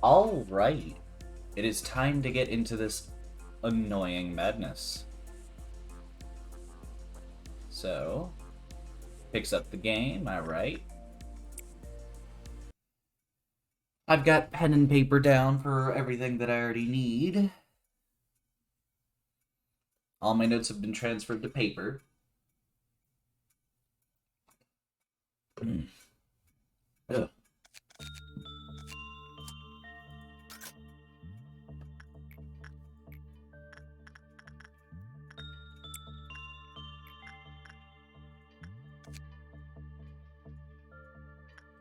Alright, it is time to get into this annoying madness. So, picks up the game, alright. I've got pen and paper down for everything that I already need. All my notes have been transferred to paper. Ugh.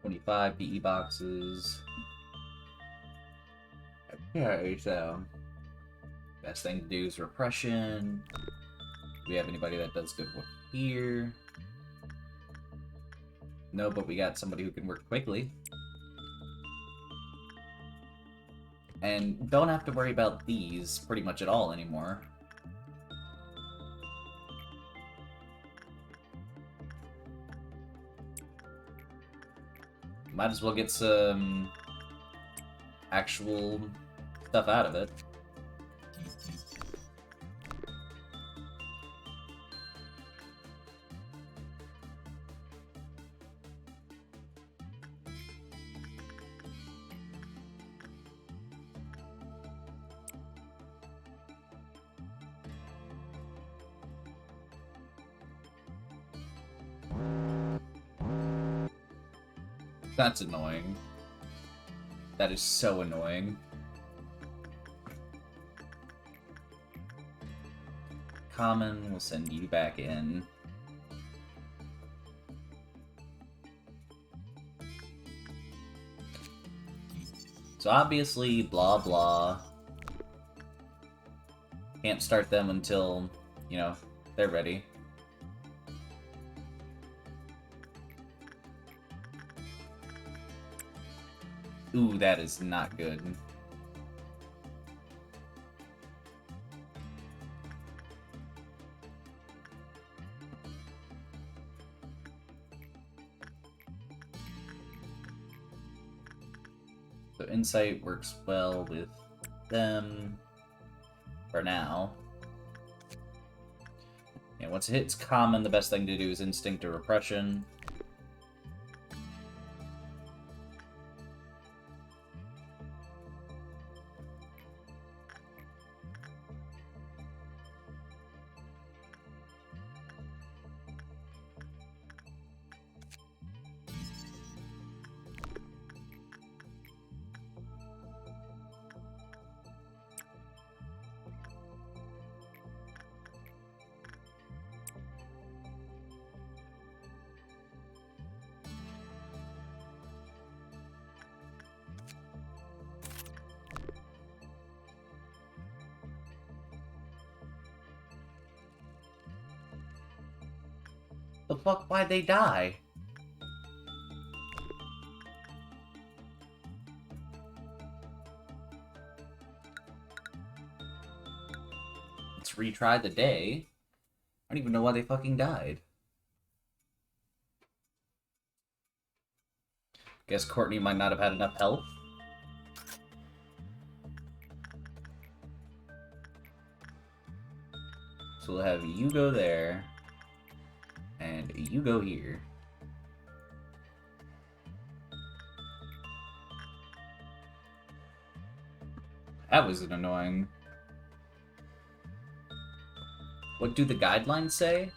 25 PE boxes. Okay, so best thing to do is repression. Do we have anybody that does good work here? No, but we got somebody who can work quickly. And don't have to worry about these pretty much at all anymore. Might as well get some actual stuff out of it. That's annoying. That is so annoying. Common, we'll send you back in. So obviously, blah blah. Can't start them until, you know, they're ready. Ooh, that is not good. So insight works well with them for now. And once it hits common, the best thing to do is instinct or repression. The fuck? Why'd they die? Let's retry the day. I don't even know why they fucking died. Guess Courtney might not have had enough health. So we'll have you go there. And you go here. That was annoying. What do the guidelines say?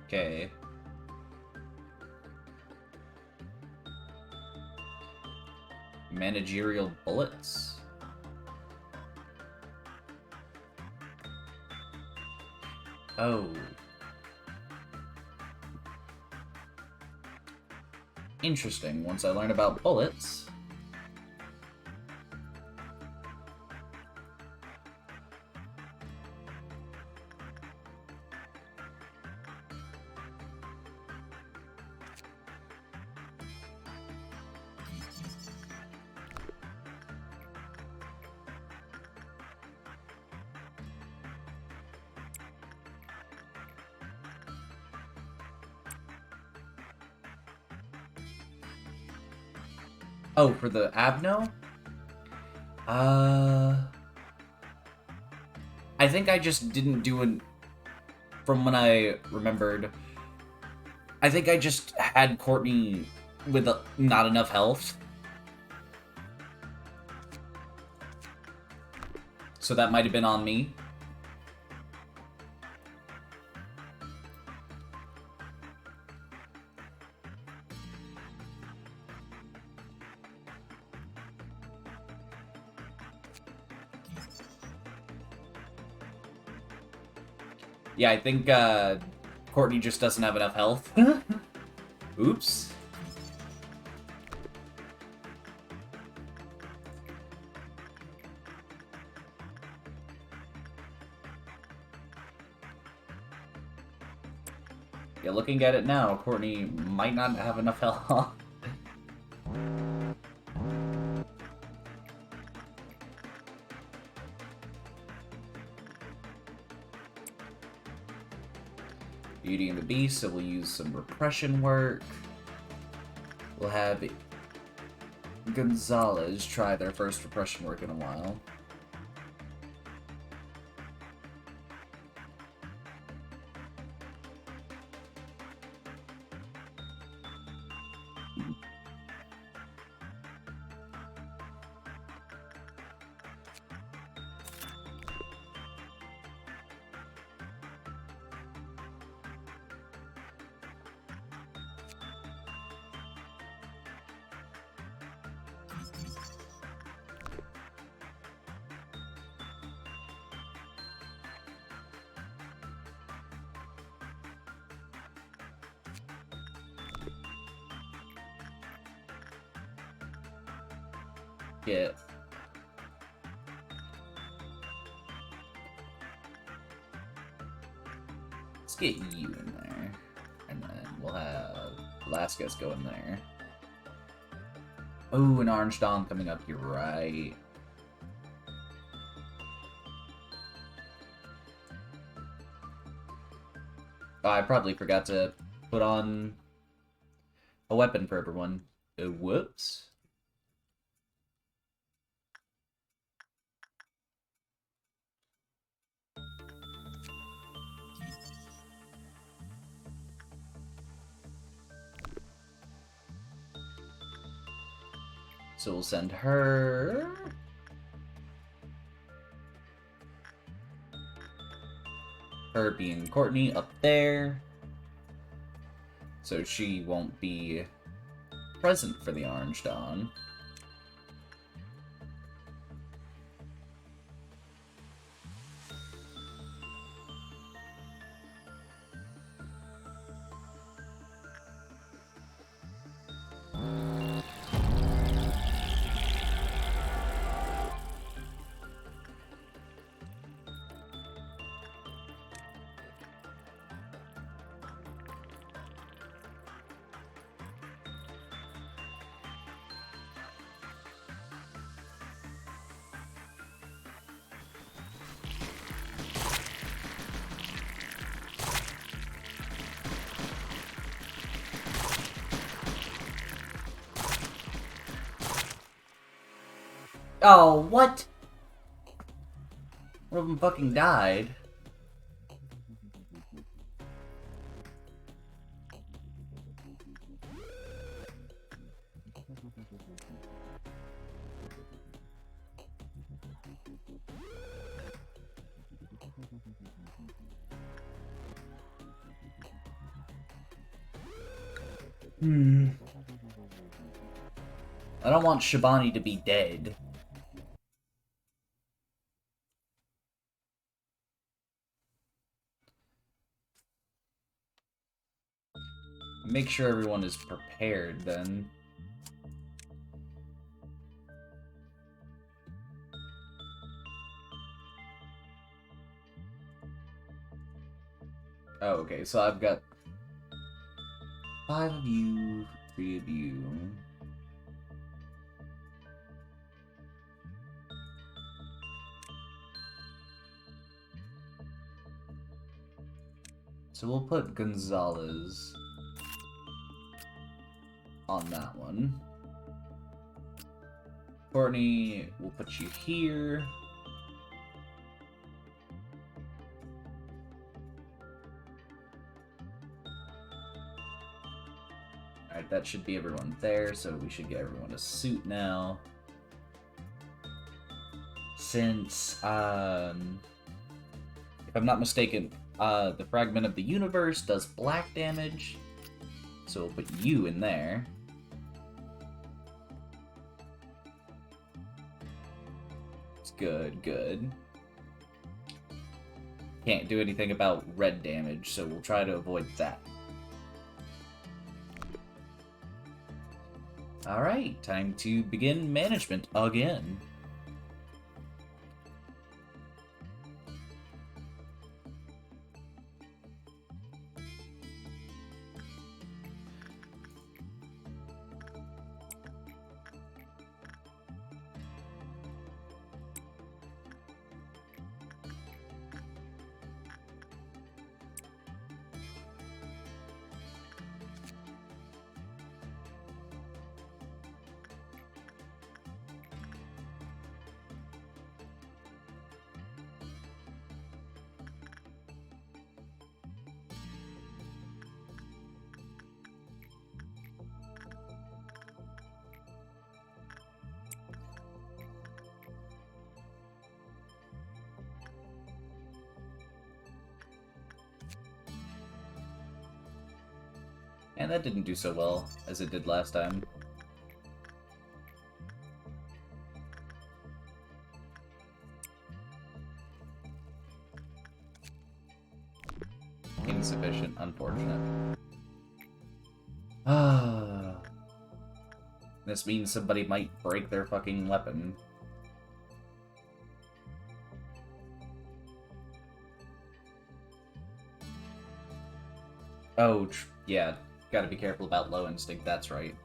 Okay. Managerial bullets. Oh. Interesting. Once I learn about bullets... Oh, for the Abno? I think I just didn't do it from when I remembered. I think I just had Courtney with not enough health. So that might have been on me. Yeah, I think Courtney just doesn't have enough health. Oops. Yeah, looking at it now, Courtney might not have enough health. Beauty and the Beast, so we'll use some repression work. We'll have Gonzalez try their first repression work in a while. Get Let's get you in there. And then we'll have Velasquez go in there. Oh, an Orange Dom coming up, you're right. Oh, I probably forgot to put on a weapon for everyone. Whoops. So we'll send her. Her being Courtney up there. So she won't be present for the Orange Dawn. Oh, what? One of them fucking died. I don't want Shibani to be dead. Make sure everyone is prepared, then. Oh, okay, so I've got 5 of you, 3 of you. So we'll put Gonzalez on that one. Courtney, we'll put you here. Alright, that should be everyone there, so we should get everyone a suit now. Since, if I'm not mistaken, the Fragment of the Universe does black damage, so we'll put you in there. It's good, good. Can't do anything about red damage, so we'll try to avoid that. Alright, time to begin management again. And that didn't do so well as it did last time. Insufficient, unfortunate. Ah. This means somebody might break their fucking weapon. Oh, yeah. Gotta be careful about low instinct, that's right.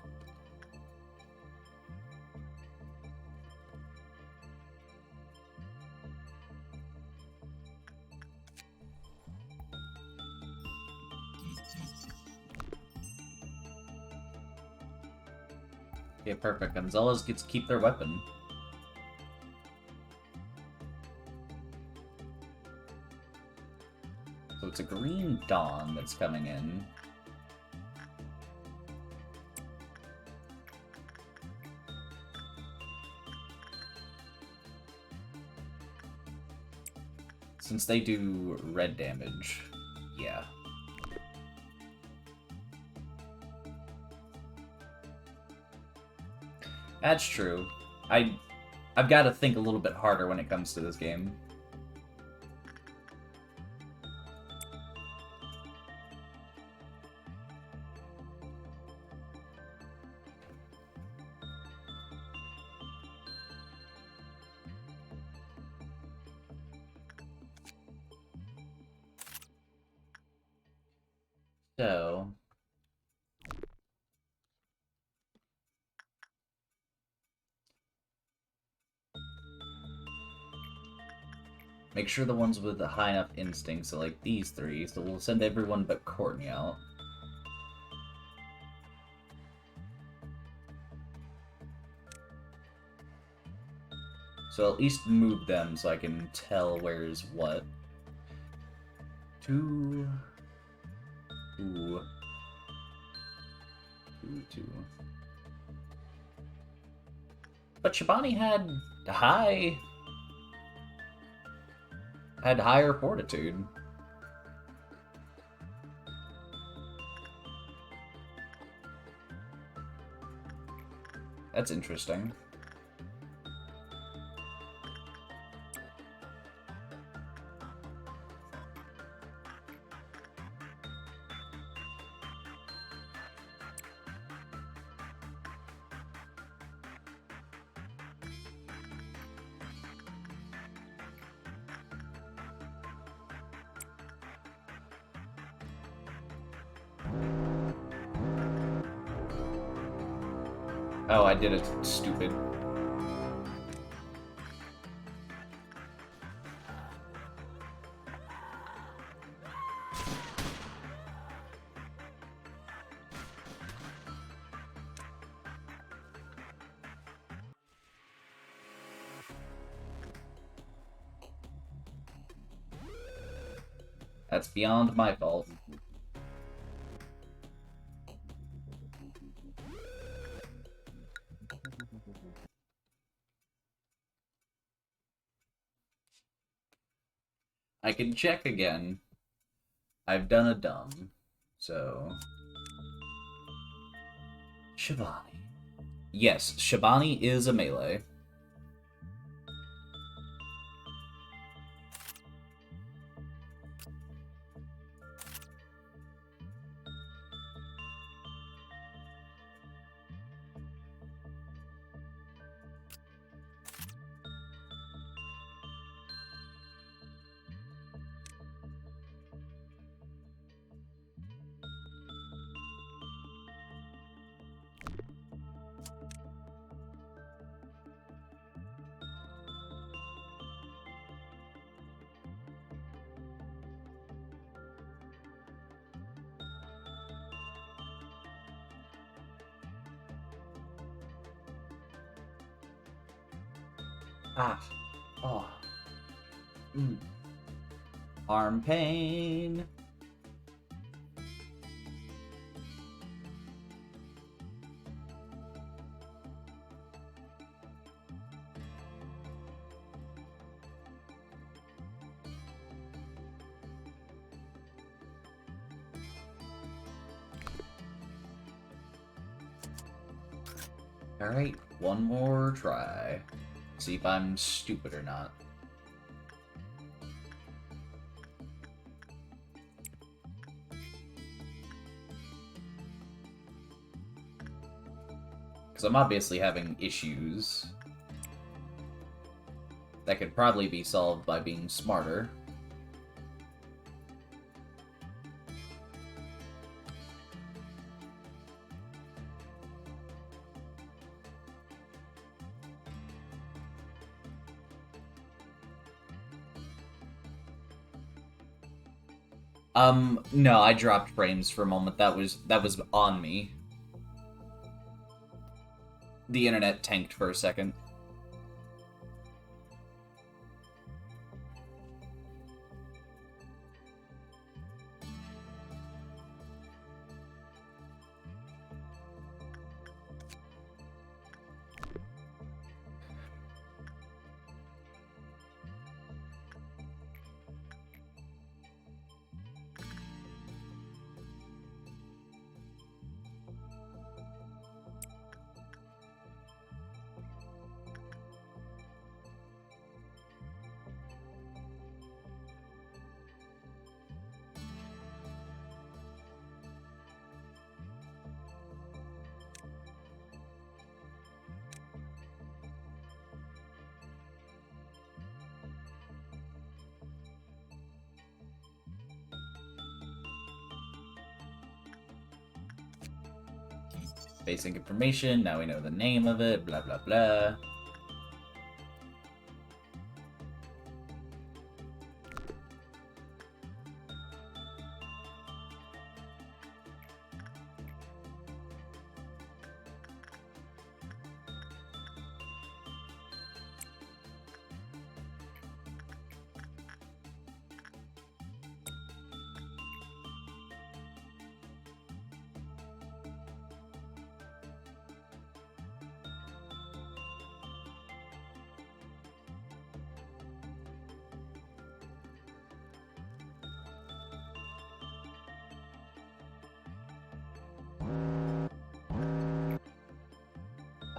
Okay, perfect. Gonzalez gets to keep their weapon. So it's a green dawn that's coming in. Since they do red damage, yeah. That's true. I've got to think a little bit harder when it comes to this game. So... make sure the ones with the high enough instinct, so like these three, so we'll send everyone but Courtney out. So I'll at least move them so I can tell where's what. 2... 2... 2, 2. But Shibani had higher fortitude. That's interesting. Oh, I did it stupid. That's beyond my fault. I can check again. I've done a dumb. So... Shivani. Yes, Shivani is a melee. Ah. Oh. Arm pain. Alright, one more try. See if I'm stupid or not. Because I'm obviously having issues that could probably be solved by being smarter. No, I dropped frames for a moment. That was on me. The internet tanked for a second. Basic information, now we know the name of it, blah blah blah.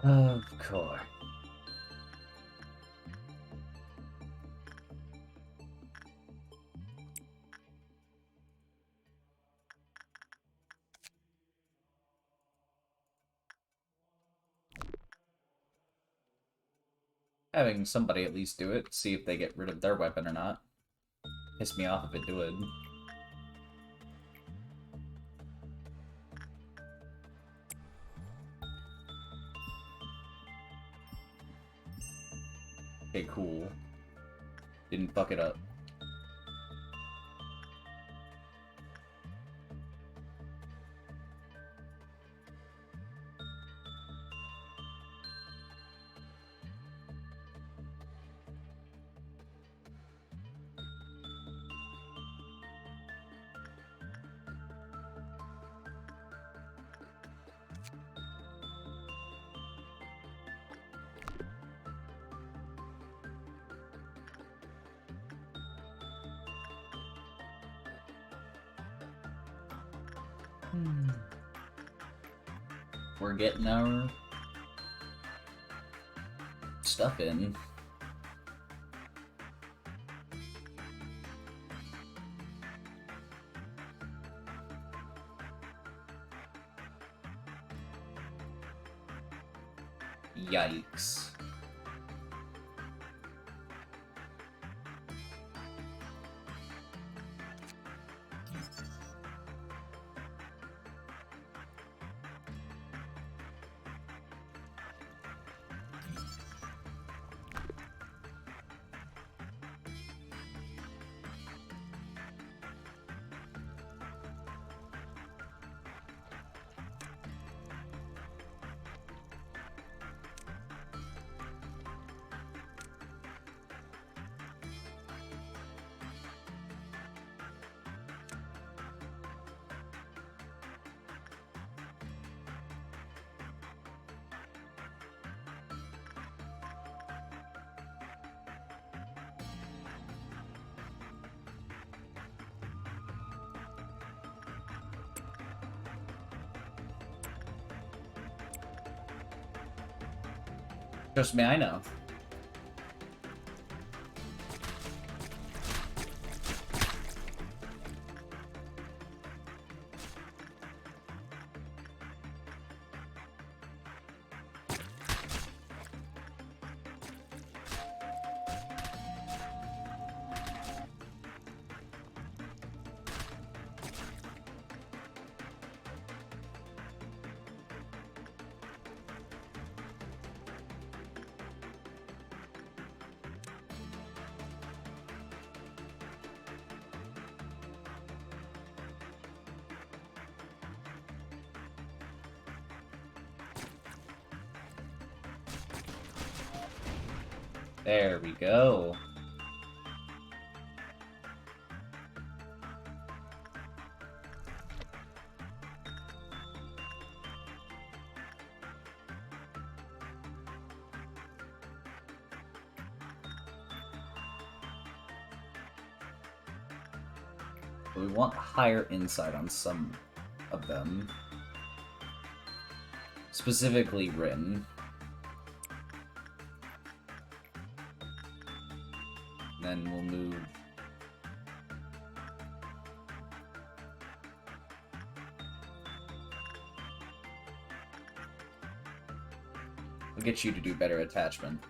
Of course. Having somebody at least do it, see if they get rid of their weapon or not. Piss me off if it would. Okay, cool. Didn't fuck it up. We're getting our stuff in. Yikes. Trust me, I know. There we go. We want higher insight on some of them. Specifically Rin. Then we'll move... We'll get you to do better attachment.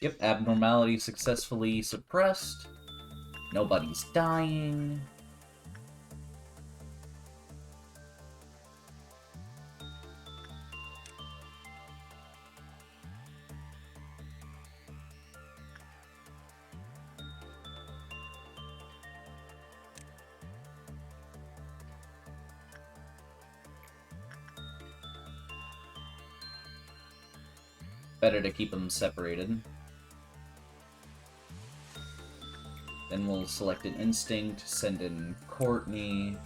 Yep, abnormality successfully suppressed. Nobody's dying. Better to keep them separated. Then we'll select an instinct, send in Courtney.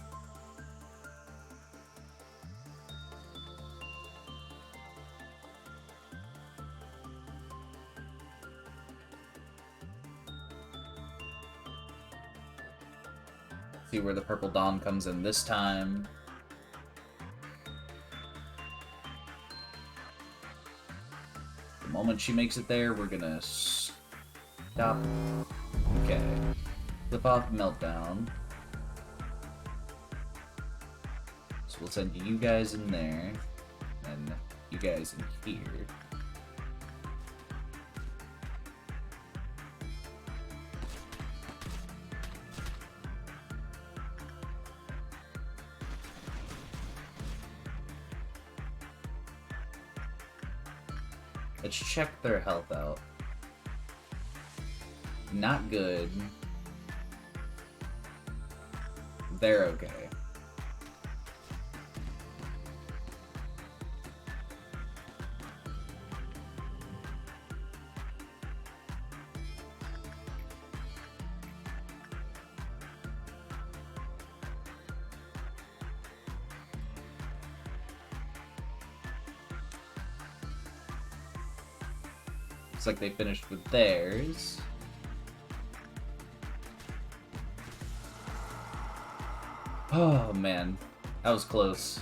See where the Purple Dawn comes in this time. The moment she makes it there, we're gonna stop. Okay. Flip off Meltdown. So we'll send you guys in there, and you guys in here. Let's check their health out. Not good. They're okay. Looks like they finished with theirs. Oh, man. That was close.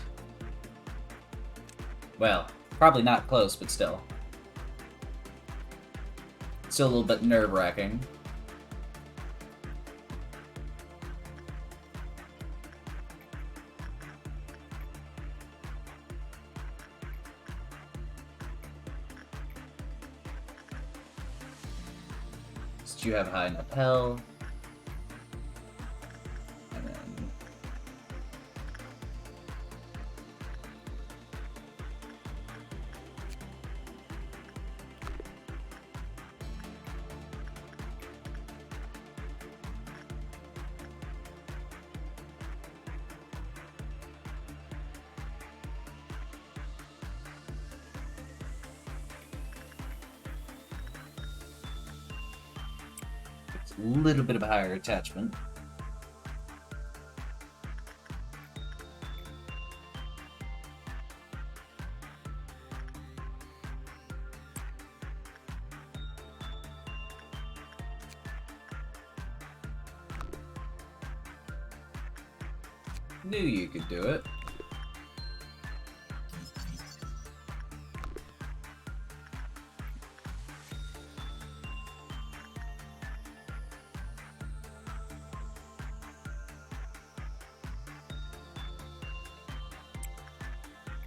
Well, probably not close, but still. Still a little bit nerve-wracking. So you have high enough health. And then... it's a little bit of a higher attachment. Knew you could do it.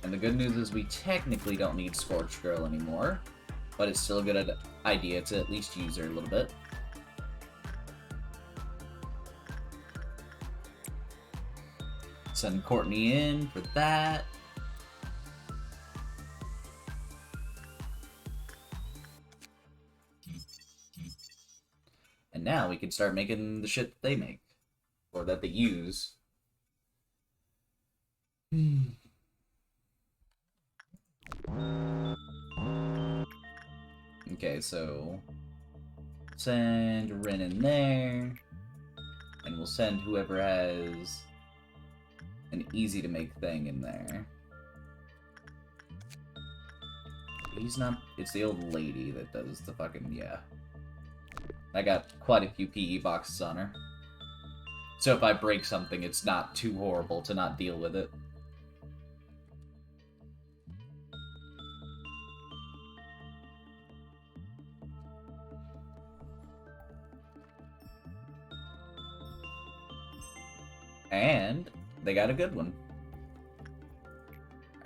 And the good news is we technically don't need Scorched Girl anymore, but it's still a good idea to at least use her a little bit. Send Courtney in for that. And now we can start making the shit that they make. Or that they use. Okay, so... send Rin in there. And we'll send whoever has an easy-to-make thing in there. He's not... it's the old lady that does the fucking... yeah. I got quite a few PE boxes on her. So if I break something, it's not too horrible to not deal with it. And they got a good one.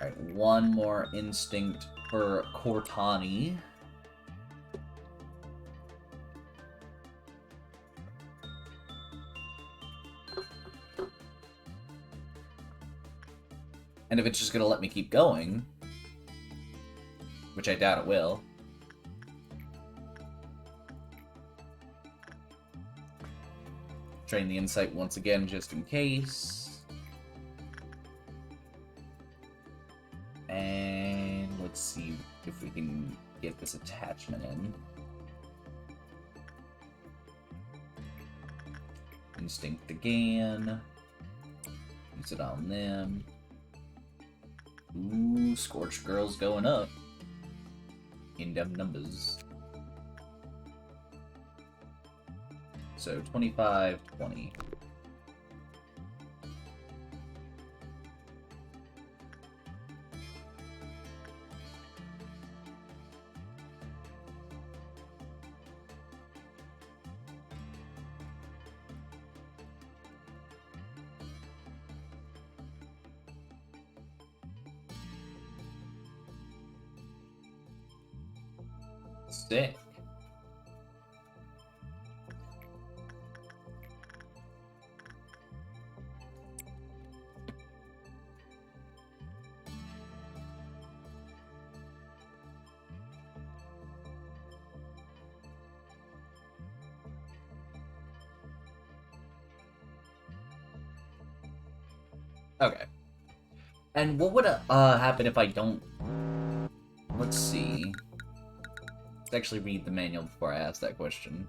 Alright, one more instinct for Cortani. And if it's just gonna let me keep going, which I doubt it will, train the insight once again just in case. And let's see if we can get this attachment in. Instinct again. Use it on them. Ooh, Scorched Girl's going up. In them numbers. So, 25, 20. Sick. Okay. And what would happen if I don't... let's see. Let's actually read the manual before I ask that question.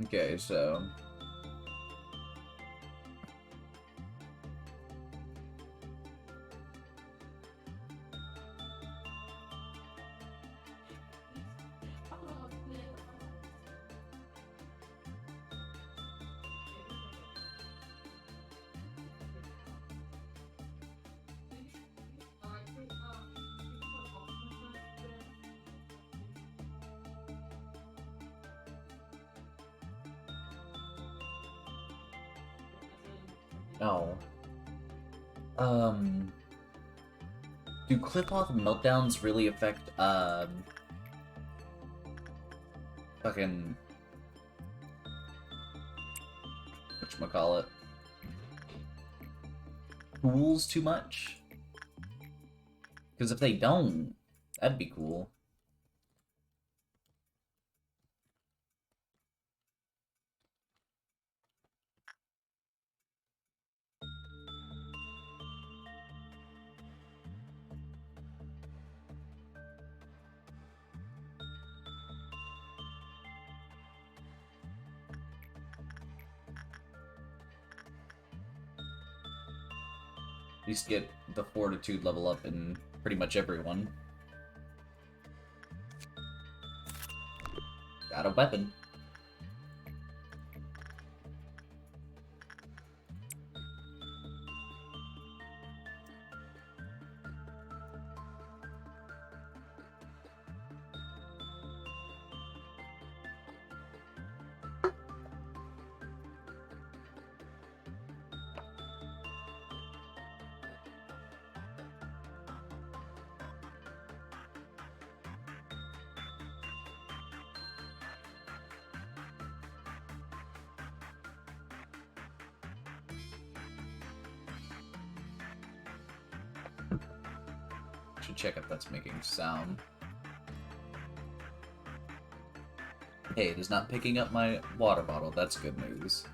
Okay, so... Oh. Do clip-off meltdowns really affect, fucking... whatchamacallit? Pools too much? Because if they don't, that'd be cool. At least get the fortitude level up in pretty much everyone. Got a weapon. Should check if that's making sound. Hey, it is not picking up my water bottle. That's good news.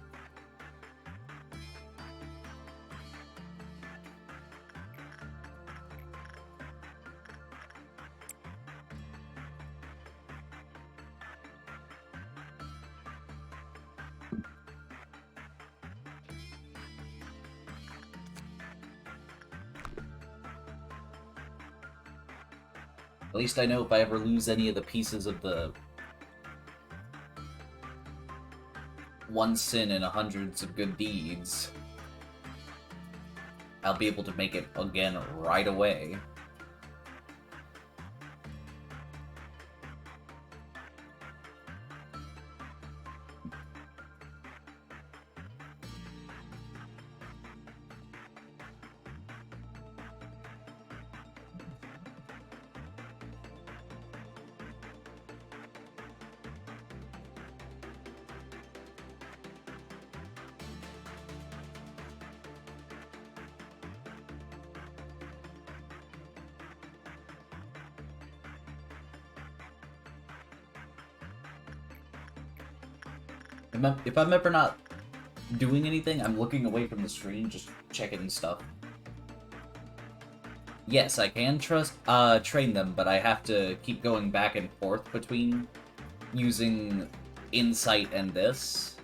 At least I know if I ever lose any of the pieces of the one sin in hundreds of good deeds, I'll be able to make it again right away. If I'm ever not doing anything, I'm looking away from the screen, just checking stuff. Yes, I can train them, but I have to keep going back and forth between using insight and this.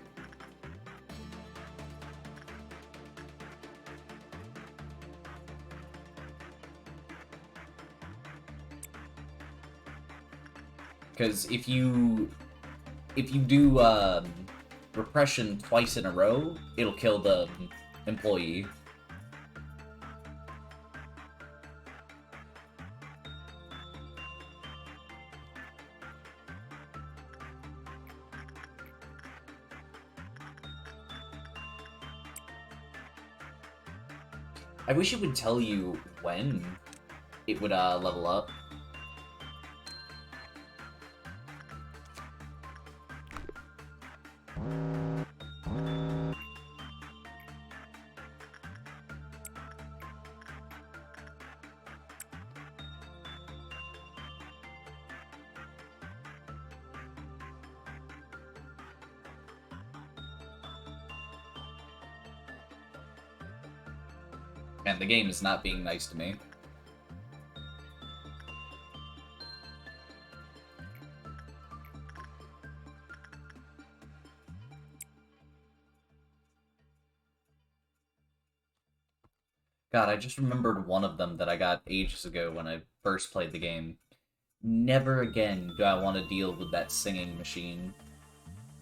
Because if you do repression twice in a row, it'll kill the employee. I wish it would tell you when it would level up. Man, the game is not being nice to me. God, I just remembered one of them that I got ages ago when I first played the game. Never again do I want to deal with that singing machine.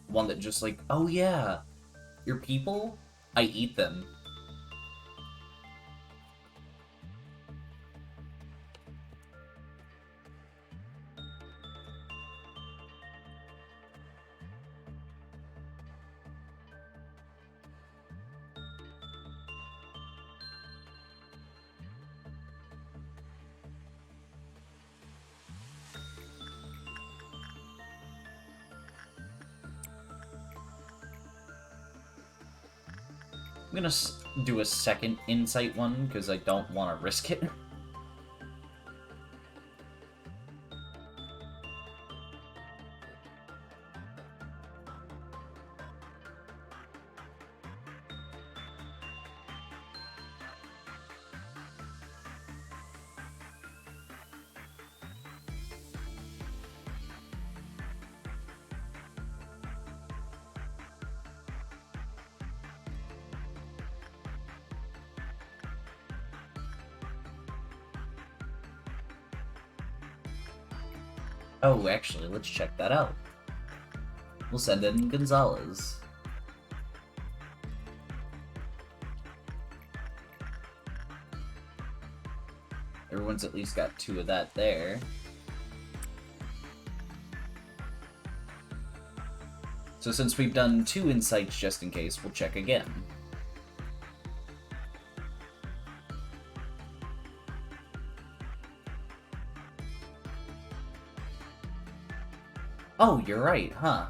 One that just like, oh yeah, your people? I eat them. I'm gonna do a second insight one, because I don't want to risk it. Oh, actually, let's check that out. We'll send in Gonzalez. Everyone's at least got 2 of that there. So since we've done 2 insights just in case, we'll check again. Oh, you're right, huh?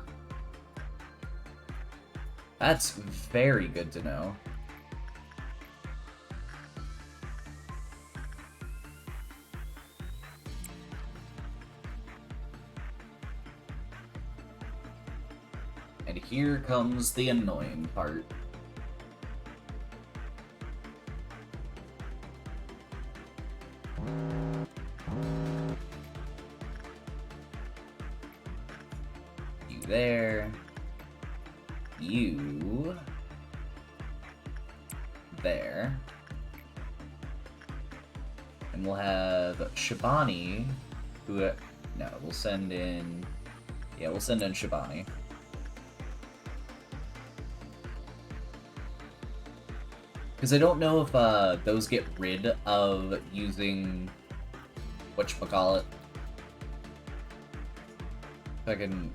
That's very good to know. And here comes the annoying part. You there. You there. And we'll have Shibani, who... No, we'll send in... Yeah, we'll send in Shibani. Because I don't know if those get rid of using... whatchamacallit. If I can...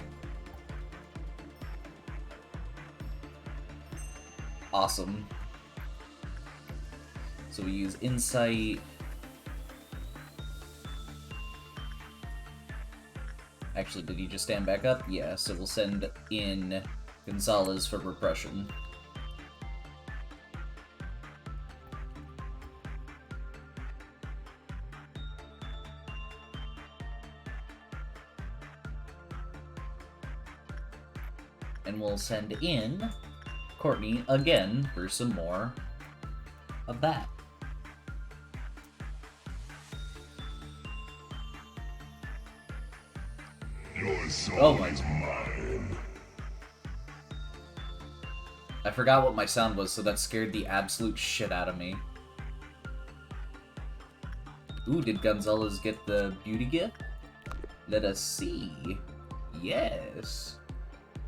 Awesome. So we use Insight. Actually, did he just stand back up? Yeah, so we'll send in Gonzalez for Repression. And we'll send in Courtney again for some more of that. Oh my god. I forgot what my sound was, so that scared the absolute shit out of me. Ooh, did Gonzalez get the beauty gift? Let us see. Yes.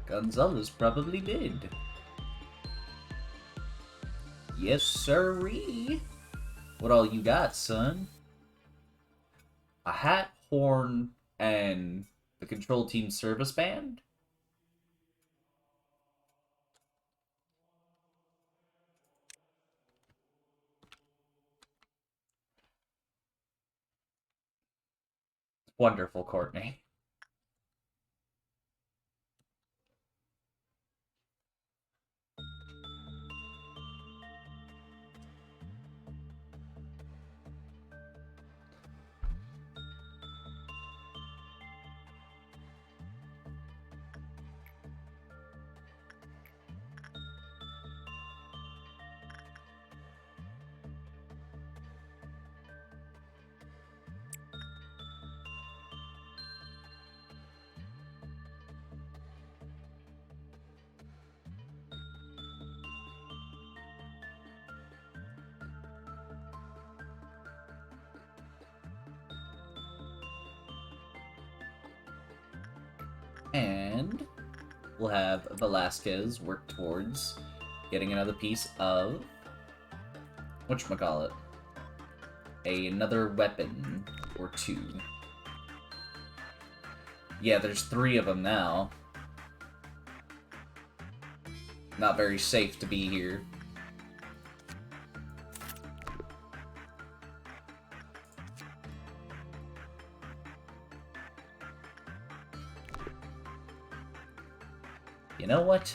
Gonzalez probably did. Yes, sirree. What all you got, son? A hat, horn, and the control team service band? Wonderful, Courtney. And we'll have Velasquez work towards getting another piece of... whatchamacallit? Another weapon or two. Yeah, there's 3 of them now. Not very safe to be here. You know what?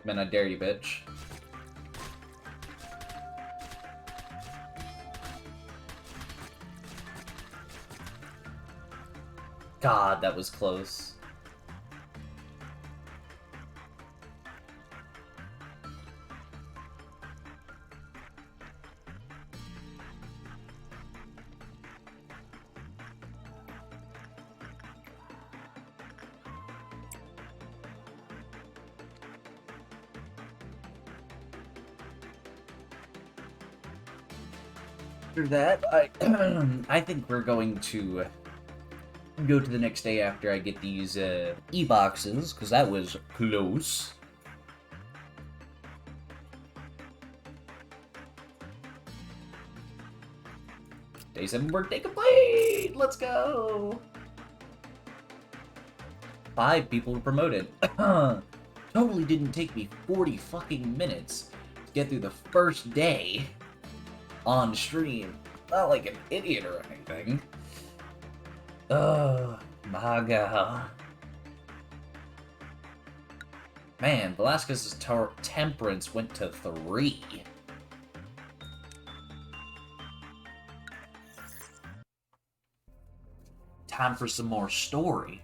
Man, I dare you, bitch. God, that was close. After that, I think we're going to go to the next day after I get these e-boxes, because that was close. Day 7 workday complete! Let's go! 5 people were promoted. Totally didn't take me 40 fucking minutes to get through the first day on stream. Not like an idiot or anything. Oh my god. Man, Velasquez's temperance went to 3. Time for some more story.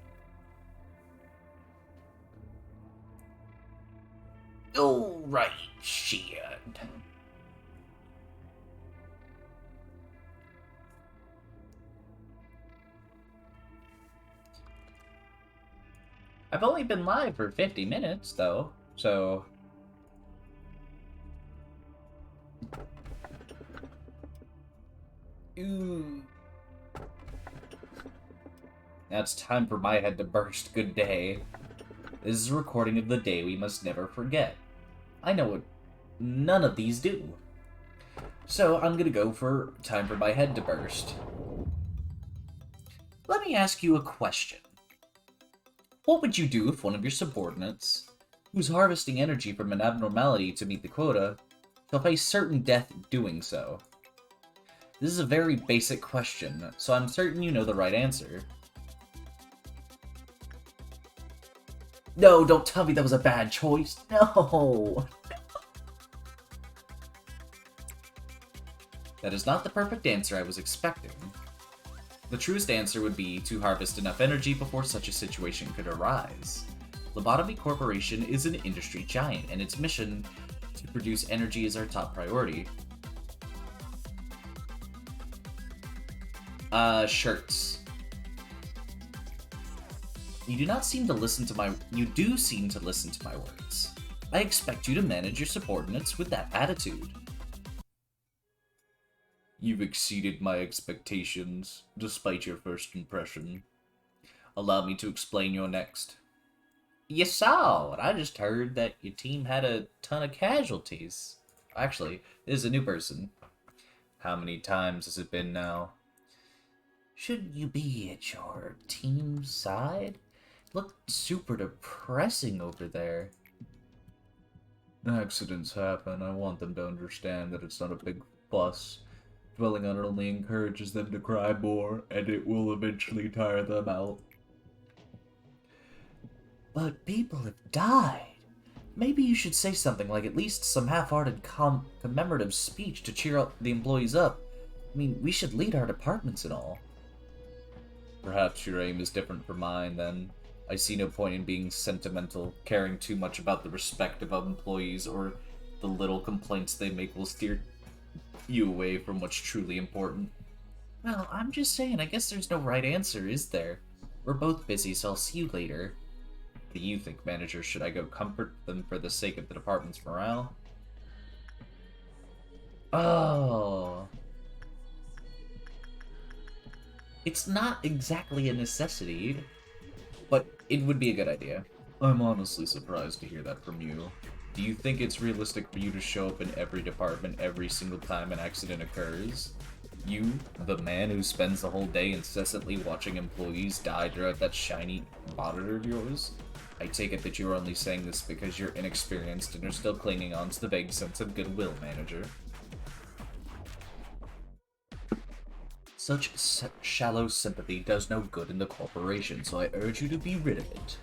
Alright, shit. I've only been live for 50 minutes, though, so... Ooh. Now it's time for my head to burst. Good day. This is a recording of the day we must never forget. I know what none of these do. So I'm gonna go for time for my head to burst. Let me ask you a question. What would you do if one of your subordinates, who's harvesting energy from an abnormality to meet the quota, shall face certain death doing so? This is a very basic question, so I'm certain you know the right answer. No, don't tell me that was a bad choice. No! That is not the perfect answer I was expecting. The truest answer would be to harvest enough energy before such a situation could arise. Lobotomy Corporation is an industry giant, and its mission to produce energy is our top priority. Shirts. You do seem to listen to my words. I expect you to manage your subordinates with that attitude. You've exceeded my expectations, despite your first impression. Allow me to explain your next. You saw it. I just heard that your team had a ton of casualties. Actually, this is a new person. How many times has it been now? Shouldn't you be at your team's side? Looked super depressing over there. Accidents happen. I want them to understand that it's not a big fuss. Dwelling on it only encourages them to cry more, and it will eventually tire them out. But people have died. Maybe you should say something like at least some half-hearted commemorative speech to cheer the employees up. I mean, we should lead our departments and all. Perhaps your aim is different from mine, then. I see no point in being sentimental, caring too much about the respect of employees, or the little complaints they make will steer you away from what's truly important. Well, I'm just saying, I guess there's no right answer, is there? We're both busy, so I'll see you later. What do you think, manager? Should I go comfort them for the sake of the department's morale? Oh. It's not exactly a necessity, but it would be a good idea. I'm honestly surprised to hear that from you. Do you think it's realistic for you to show up in every department every single time an accident occurs? You, the man who spends the whole day incessantly watching employees die throughout that shiny monitor of yours? I take it that you're only saying this because you're inexperienced and are still clinging on to the vague sense of goodwill, manager. Such shallow sympathy does no good in the corporation, so I urge you to be rid of it.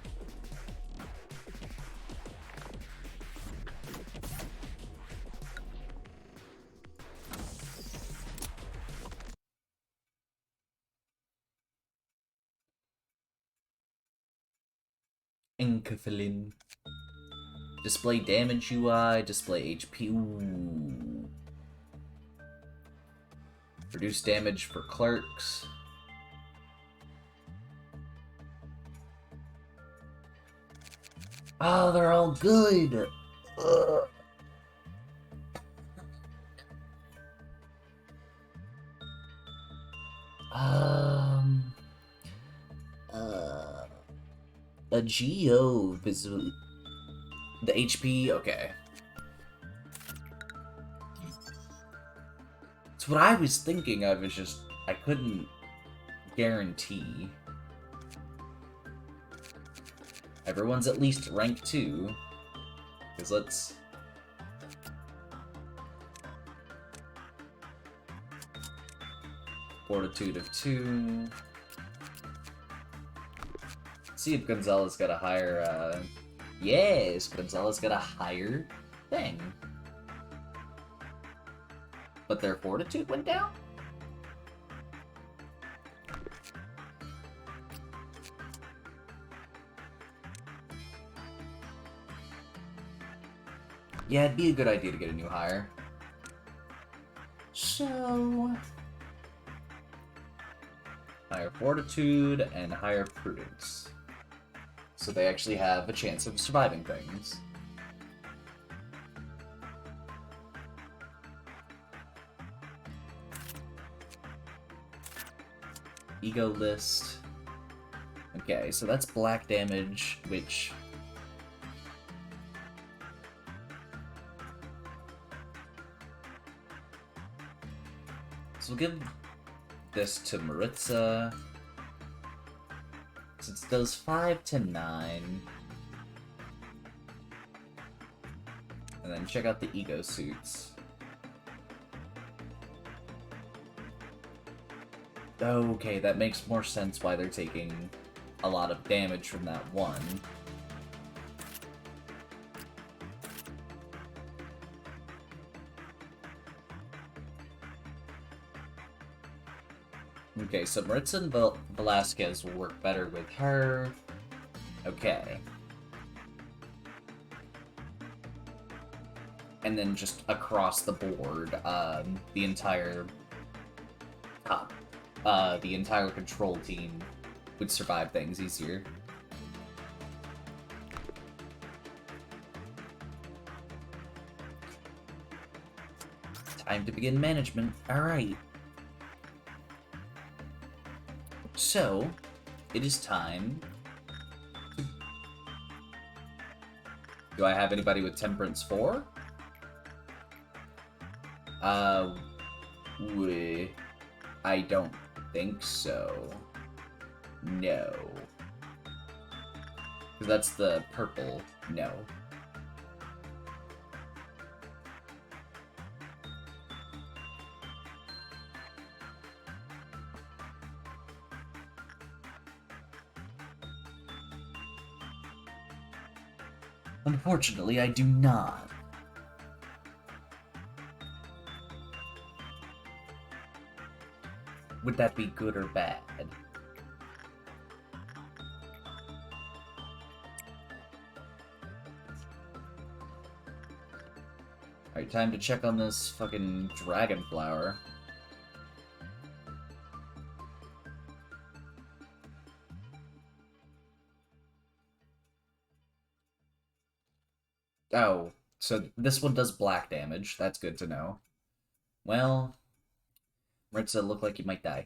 Enkephalin. Display damage UI, display HP. Ooh. Reduce damage for clerks. Oh, they're all good. Ugh. A GO visibly. The HP, okay. It's what I was thinking of, is just, I couldn't guarantee. Everyone's at least rank 2. Because let's... Fortitude of 2. See if Gonzalez got a higher, Yes! Gonzalez got a higher thing. But their fortitude went down? Yeah, it'd be a good idea to get a new hire. So... higher fortitude and higher prudence. So they actually have a chance of surviving things. Ego list. Okay, so that's black damage, which... so we'll give this to Maritza. Since it does 5 to 9. And then check out the ego suits. Okay, that makes more sense why they're taking a lot of damage from that one. Okay, so Maritza and Velasquez will work better with her. Okay. And then just across the board, the entire control team would survive things easier. Time to begin management. Alright. So, it is time. Do I have anybody with Temperance 4? I don't think so. No. Because that's the purple. No. Unfortunately, I do not. Would that be good or bad? Alright, time to check on this fucking dragon flower. Oh, so this one does black damage. That's good to know. Well, Maritza, look like you might die.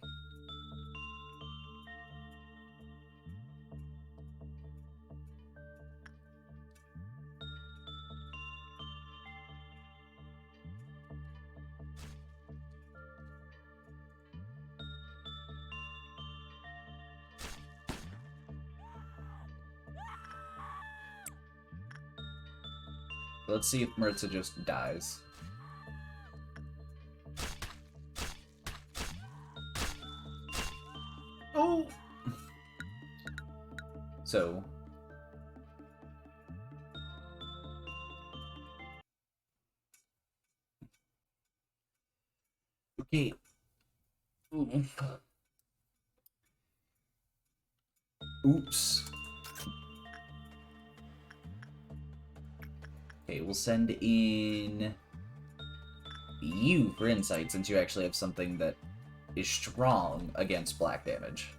Let's see if Maritza just dies. Oh! So... Okay. Oops. Okay, we'll send in you for insight, since you actually have something that is strong against black damage.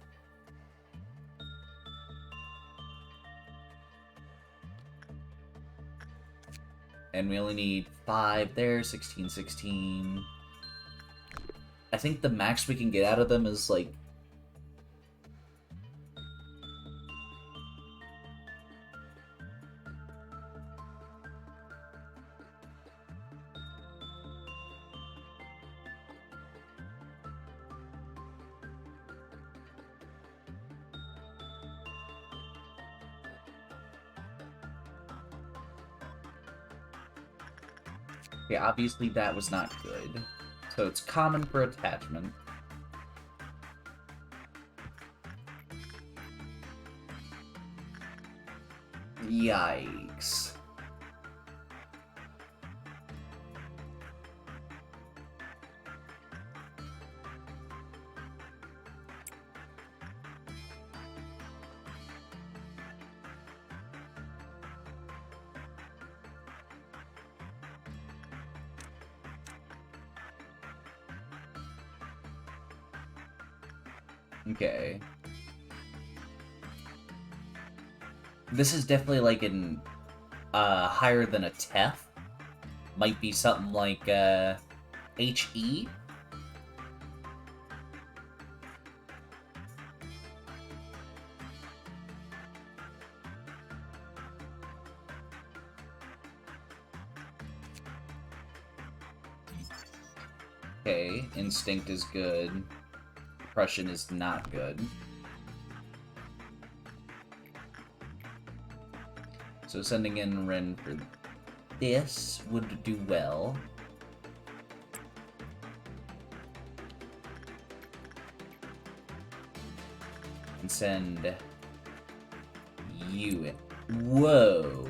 And we only need 5 there, 16, 16. I think the max we can get out of them is, like... Okay, obviously that was not good. So it's common for attachment. Yikes. Okay. This is definitely like an higher than a TEF. Might be something like HE. Okay, instinct is good. Depression is not good. So sending in Ren for this would do well. And send you in. Whoa.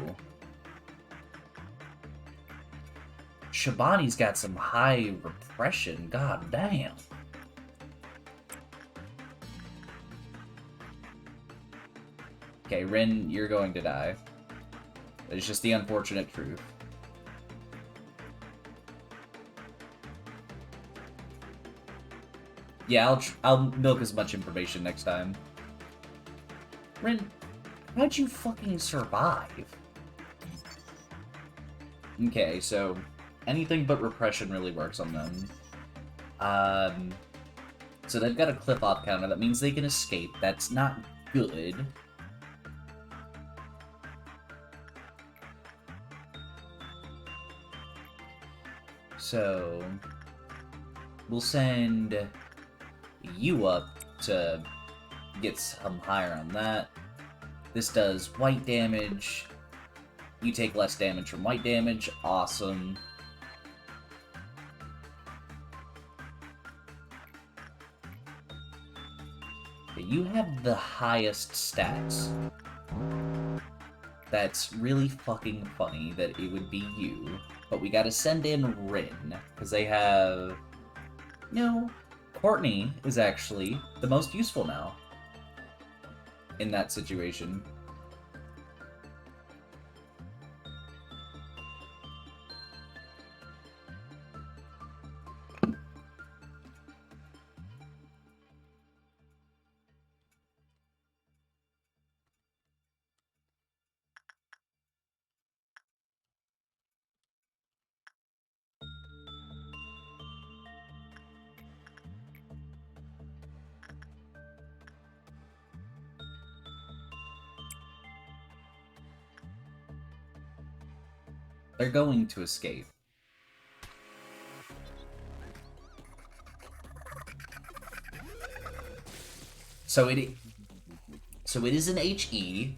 Shabani's got some high repression, god damn. Okay, Ren, you're going to die. It's just the unfortunate truth. Yeah, I'll milk as much information next time. Ren, how'd you fucking survive? Okay, so anything but repression really works on them. So they've got a clip-off counter. That means they can escape. That's not good. So we'll send you up to get some higher on that. This does white damage. You take less damage from white damage. Awesome. You have the highest stats. That's really fucking funny that it would be you. But we gotta send in Rin, because they have... No, Courtney is actually the most useful now. In that situation. They're going to escape. So it is an HE.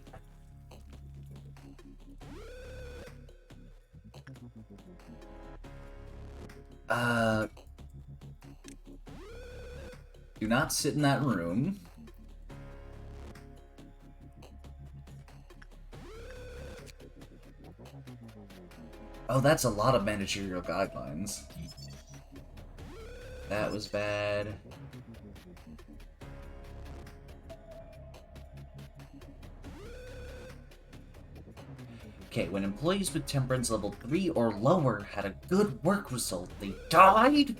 Do not sit in that room. Oh, that's a lot of managerial guidelines. That was bad. Okay, when employees with temperance level 3 or lower had a good work result, they died?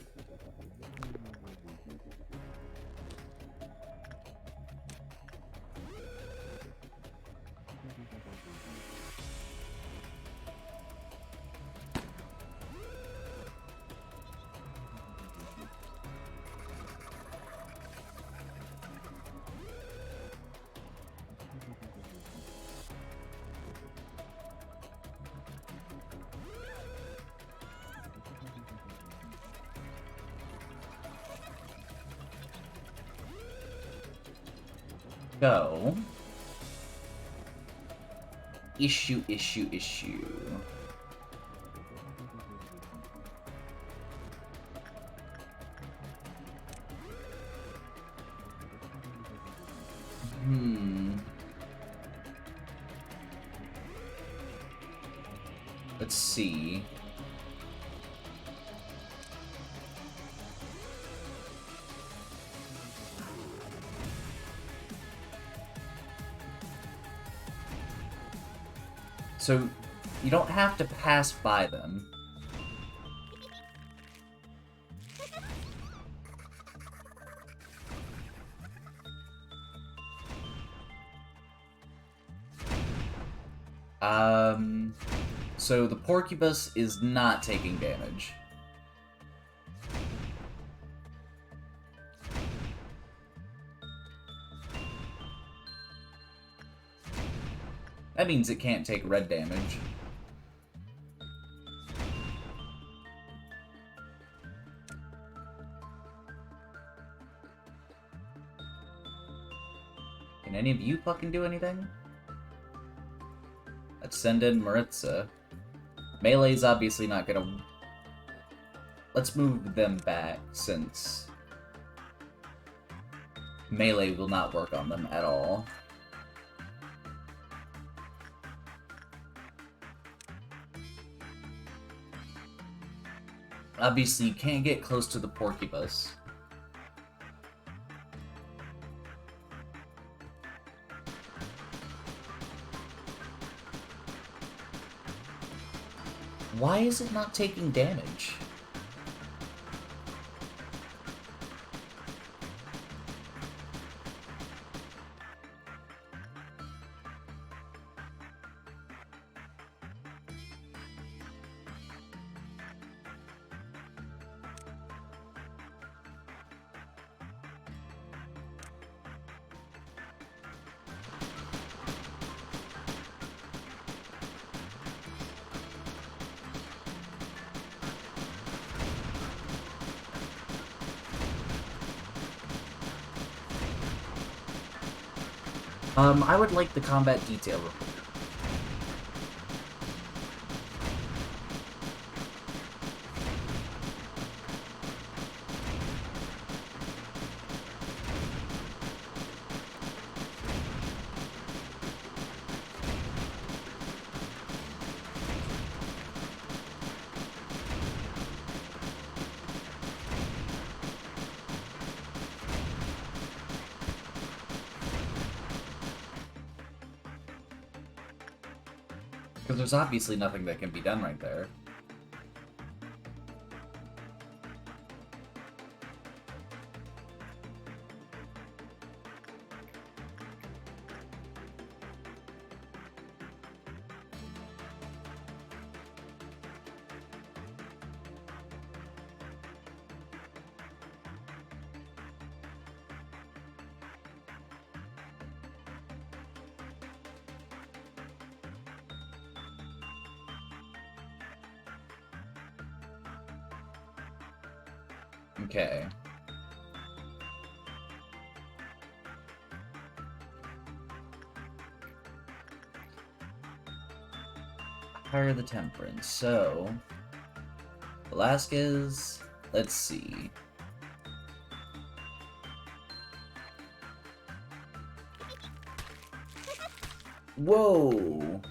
Go. Issue. Let's see. So, you don't have to pass by them. So the Porcupus is not taking damage. That means it can't take red damage. Can any of you fucking do anything? Let's send in Maritza. Melee's obviously not gonna... Let's move them back, since... Melee will not work on them at all. Obviously, you can't get close to the Porcupus. Why is it not taking damage? I would like the combat detail report. Because there's obviously nothing that can be done right there. Okay. Higher the temperance. So, Velasquez, let's see. Whoa!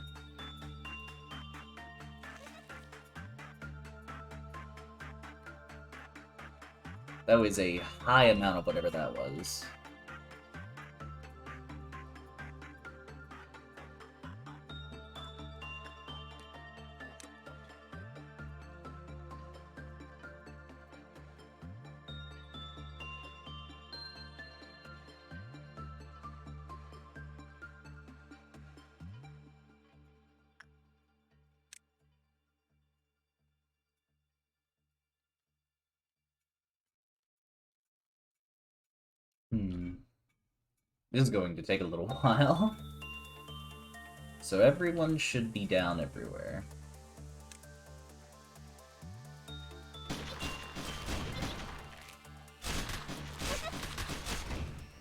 That was a high amount of whatever that was. This is going to take a little while. So everyone should be down everywhere.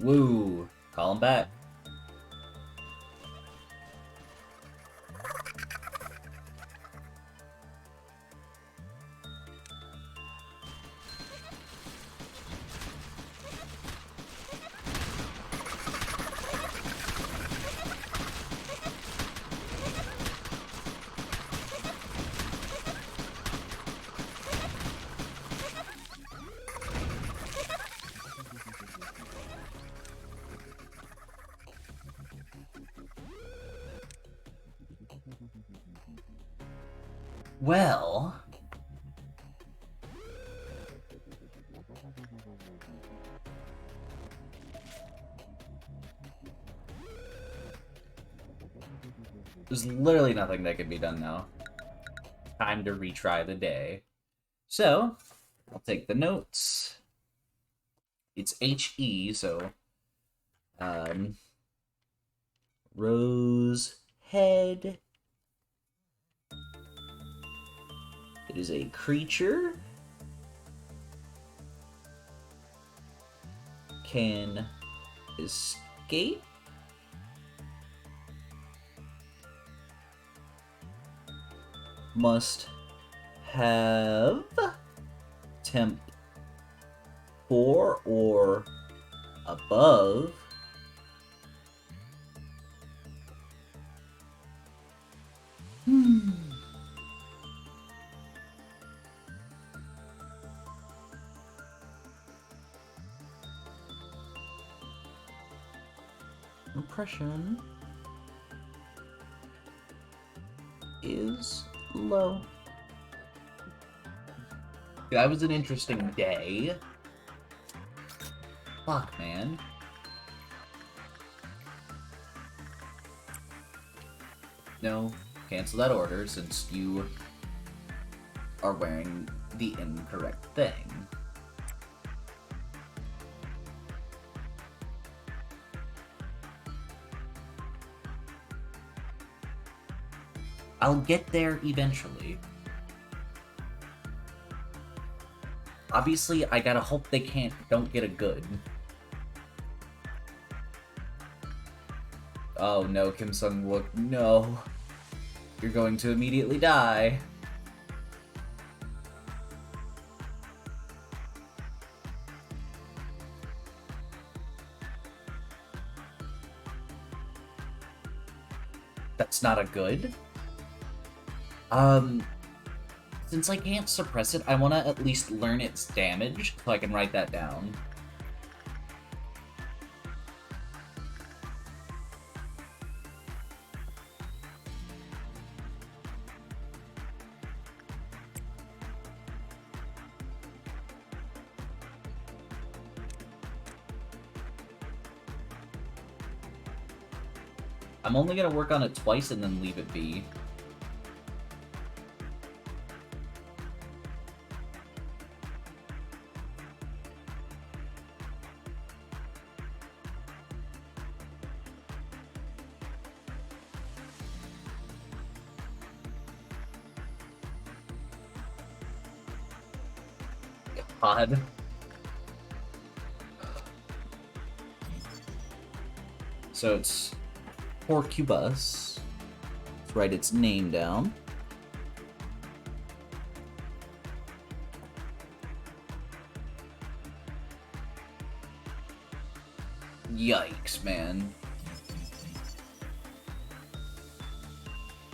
Woo! Call him back. Well... There's literally nothing that can be done now. Time to retry the day. So, I'll take the notes. It's HE, so... Rose head. It is a creature. Can escape. Must have temp 4 or above. Impression is low. That was an interesting day. Fuck, man. No, cancel that order since you are wearing the incorrect thing. I'll get there eventually. Obviously, I gotta hope they don't get a good. Oh no, Kim Sung-wook, no. You're going to immediately die. That's not a good. Since I can't suppress it, I want to at least learn its damage, so I can write that down. I'm only gonna work on it twice and then leave it be. God. So it's Porcubus. Let's write its name down. Yikes, man.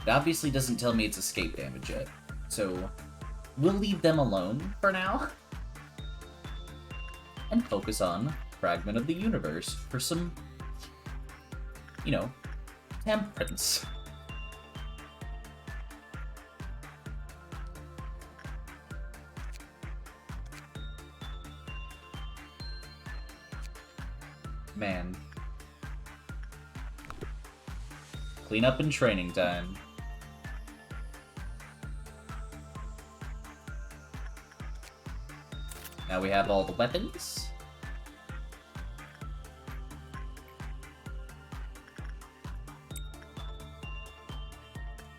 It obviously doesn't tell me it's escape damage yet, so we'll leave them alone for now. And focus on Fragment of the Universe for some, you know, temperance. Man. Clean up and training time. Now we have all the weapons.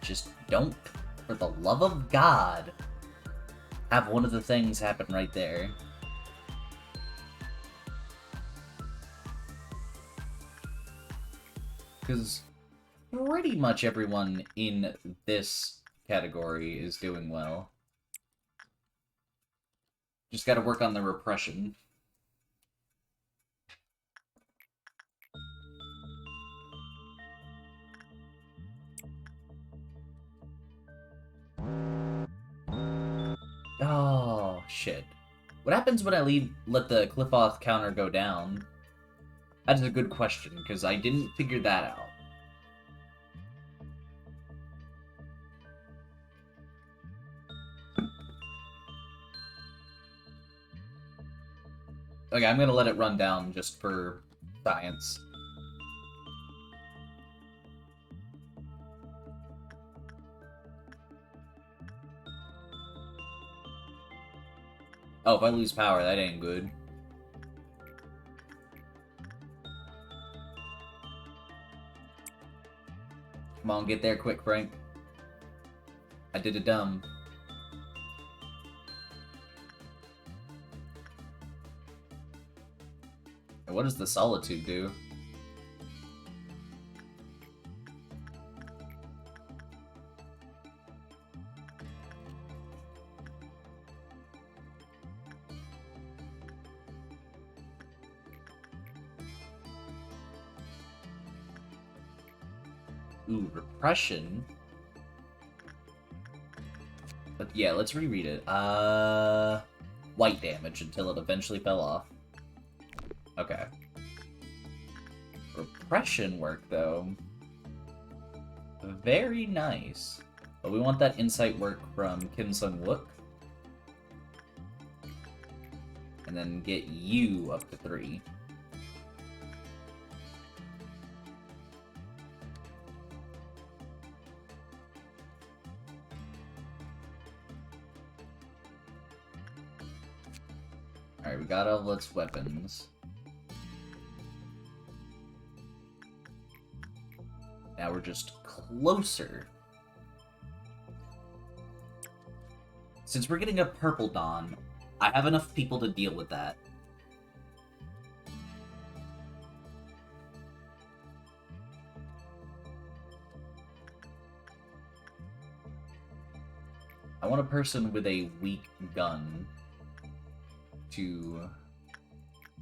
Just don't, for the love of God, have one of the things happen right there. Because pretty much everyone in this category is doing well. Just gotta work on the repression. Oh, shit. What happens when I let the Cliff-Off counter go down? That is a good question, because I didn't figure that out. Okay, I'm gonna let it run down just for science. Oh, if I lose power, that ain't good. Come on, get there quick, Frank. I did it dumb. What does the Solitude do? Ooh, repression? But yeah, let's reread it. White damage until it eventually fell off. Okay. Repression work, though. Very nice. But we want that insight work from Kim Sung-wook. And then get you up to 3. Alright, we got all its weapons. Now we're just closer. Since we're getting a Purple Dawn, I have enough people to deal with that. I want a person with a weak gun to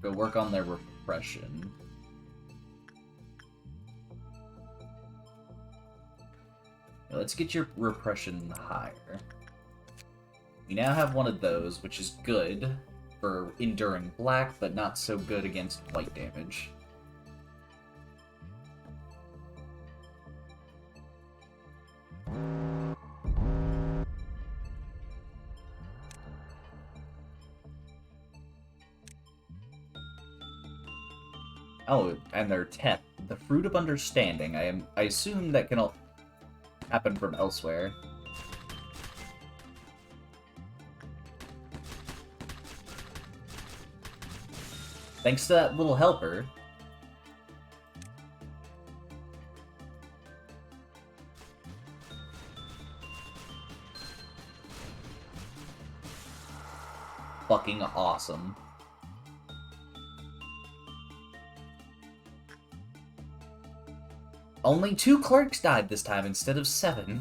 go work on their repression. Let's get your repression higher. We now have one of those, which is good for enduring black, but not so good against white damage. Oh, and their tech, the Fruit of Understanding. I assume that can all happen from elsewhere. Thanks to that little helper. Fucking awesome. Only 2 clerks died this time instead of 7.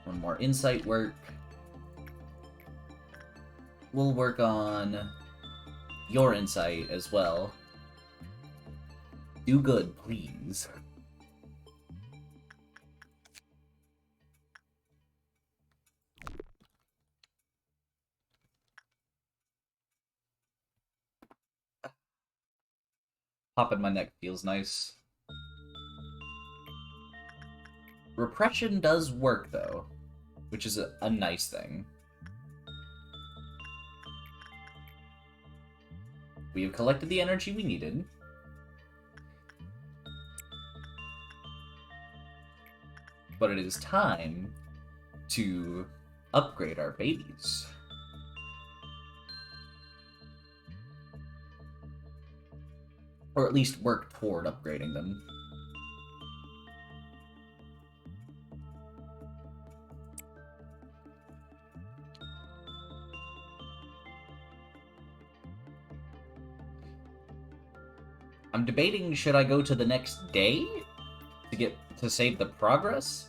One more insight work. We'll work on your insight as well. Do good, please. Pop in my neck feels nice. Repression does work, though, which is a nice thing. We have collected the energy we needed. But it is time to upgrade our babies. Or at least work toward upgrading them. I'm debating, should I go to the next day to save the progress?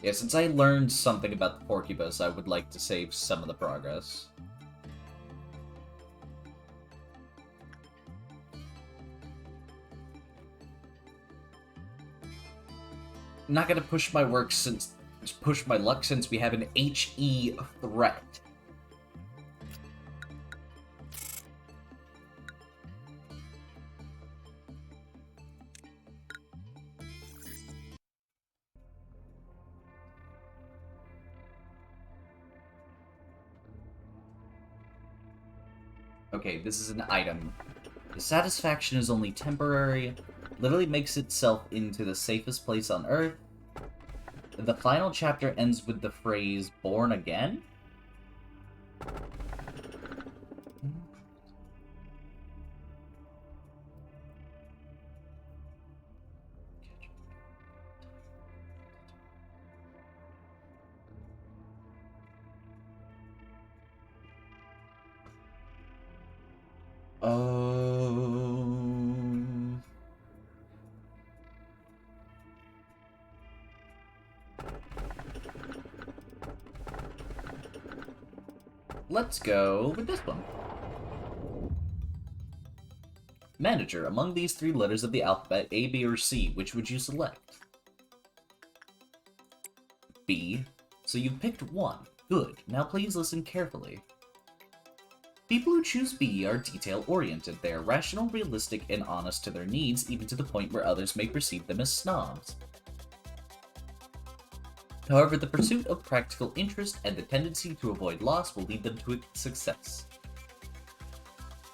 Yeah, since I learned something about the Porcubus, I would like to save some of the progress. I'm not gonna push my luck since we have an HE threat. Okay, this is an item. The satisfaction is only temporary, literally makes itself into the safest place on Earth. The final chapter ends with the phrase, "born again?" Let's go with this one. Manager, among these 3 letters of the alphabet, A, B, or C, which would you select? B. So you've picked 1. Good. Now please listen carefully. People who choose B are detail-oriented. They are rational, realistic, and honest to their needs, even to the point where others may perceive them as snobs. However, the pursuit of practical interest and the tendency to avoid loss will lead them to success.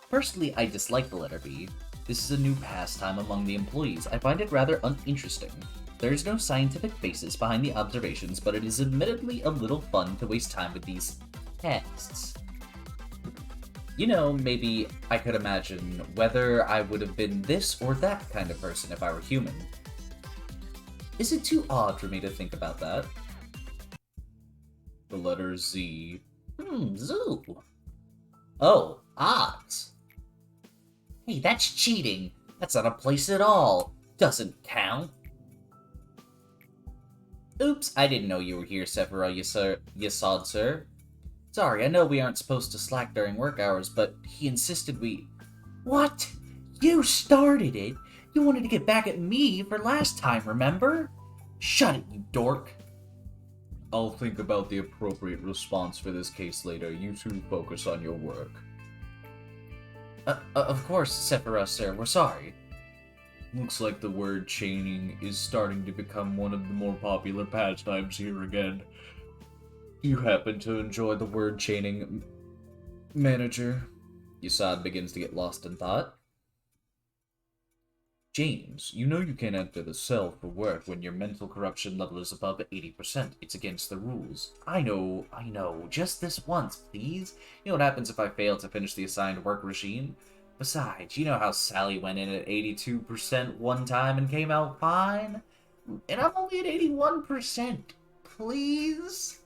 Personally, I dislike the letter B. This is a new pastime among the employees. I find it rather uninteresting. There is no scientific basis behind the observations, but it is admittedly a little fun to waste time with these tests. You know, maybe I could imagine whether I would have been this or that kind of person if I were human. Is it too odd for me to think about that? The letter Z. Zoo. Oh, odds. Hey, that's cheating. That's not a place at all. Doesn't count. Oops, I didn't know you were here, Sephira, Yasod, sir. Sorry, I know we aren't supposed to slack during work hours, but he insisted we... What? You started it? You wanted to get back at me for last time, remember? Shut it, you dork. I'll think about the appropriate response for this case later. You two focus on your work. Of course, Sephira, sir. We're sorry. Looks like the word chaining is starting to become one of the more popular pastimes here again. You happen to enjoy the word chaining, manager? Yasad begins to get lost in thought. James, you know you can't enter the cell for work when your mental corruption level is above 80%. It's against the rules. I know. Just this once, please. You know what happens if I fail to finish the assigned work regime? Besides, you know how Sally went in at 82% one time and came out fine? And I'm only at 81%. Please?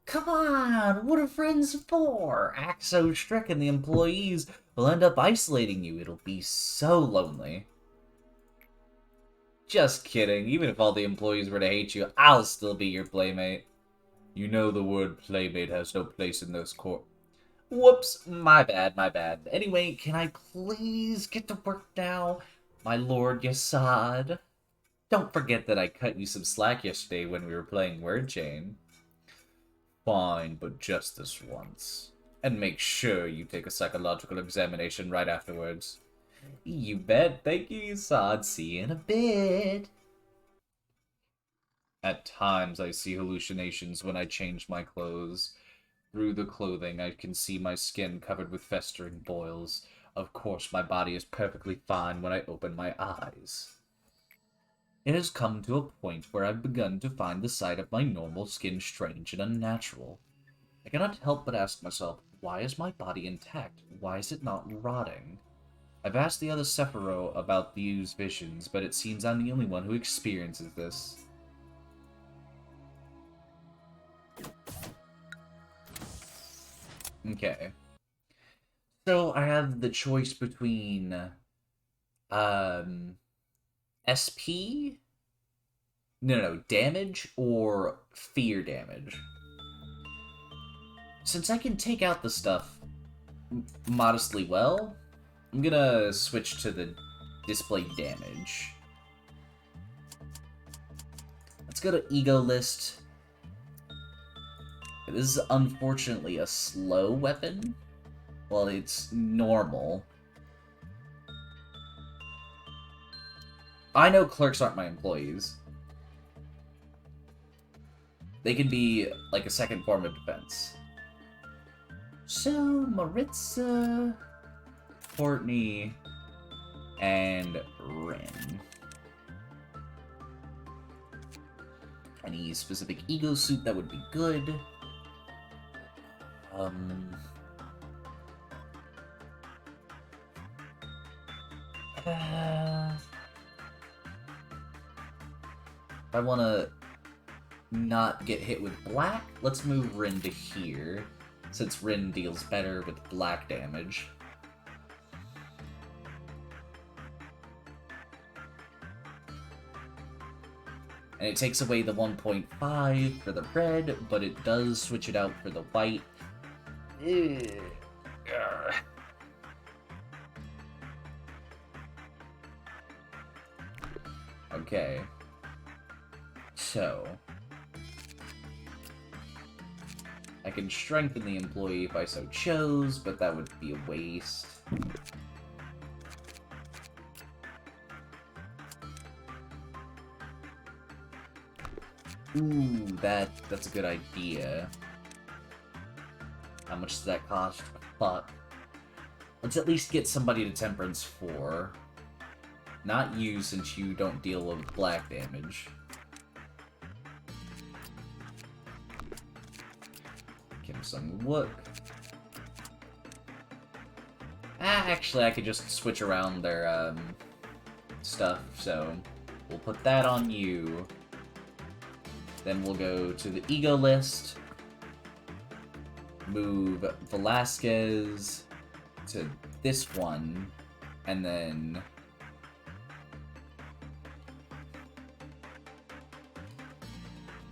Come on, what are friends for? Act so strict and the employees will end up isolating you. It'll be so lonely. Just kidding. Even if all the employees were to hate you, I'll still be your playmate. You know the word playmate has no place in this Corp. Whoops, my bad, my bad. Anyway, can I please get to work now? My lord Yasad. Don't forget that I cut you some slack yesterday when we were playing Word Chain. Fine, but just this once. And make sure you take a psychological examination right afterwards. You bet. Thank you, Yasad. See you in a bit. At times, I see hallucinations when I change my clothes. Through the clothing, I can see my skin covered with festering boils. Of course, my body is perfectly fine when I open my eyes. It has come to a point where I've begun to find the sight of my normal skin strange and unnatural. I cannot help but ask myself, why is my body intact? Why is it not rotting? I've asked the other Sephiroth about these visions, but it seems I'm the only one who experiences this. Okay. So I have the choice between SP? No, damage or fear damage. Since I can take out the stuff modestly well, I'm gonna switch to the display damage. Let's go to Ego List. This is unfortunately a slow weapon. Well, it's normal. I know clerks aren't my employees. They can be like a second form of defense. So, Maritza, Courtney, and Rin. Any specific ego suit that would be good? If I want to not get hit with black, let's move Rin to here, since Rin deals better with black damage. And it takes away the 1.5 for the red, but it does switch it out for the white. Okay. So, I can strengthen the employee if I so chose, but that would be a waste. Ooh, that's a good idea. How much does that cost? Fuck. Let's at least get somebody to Temperance 4. Not you, since you don't deal with black damage. Kim Sung-wook. Actually, I could just switch around their, stuff, so we'll put that on you. Then we'll go to the ego list. Move Velasquez to this one, and then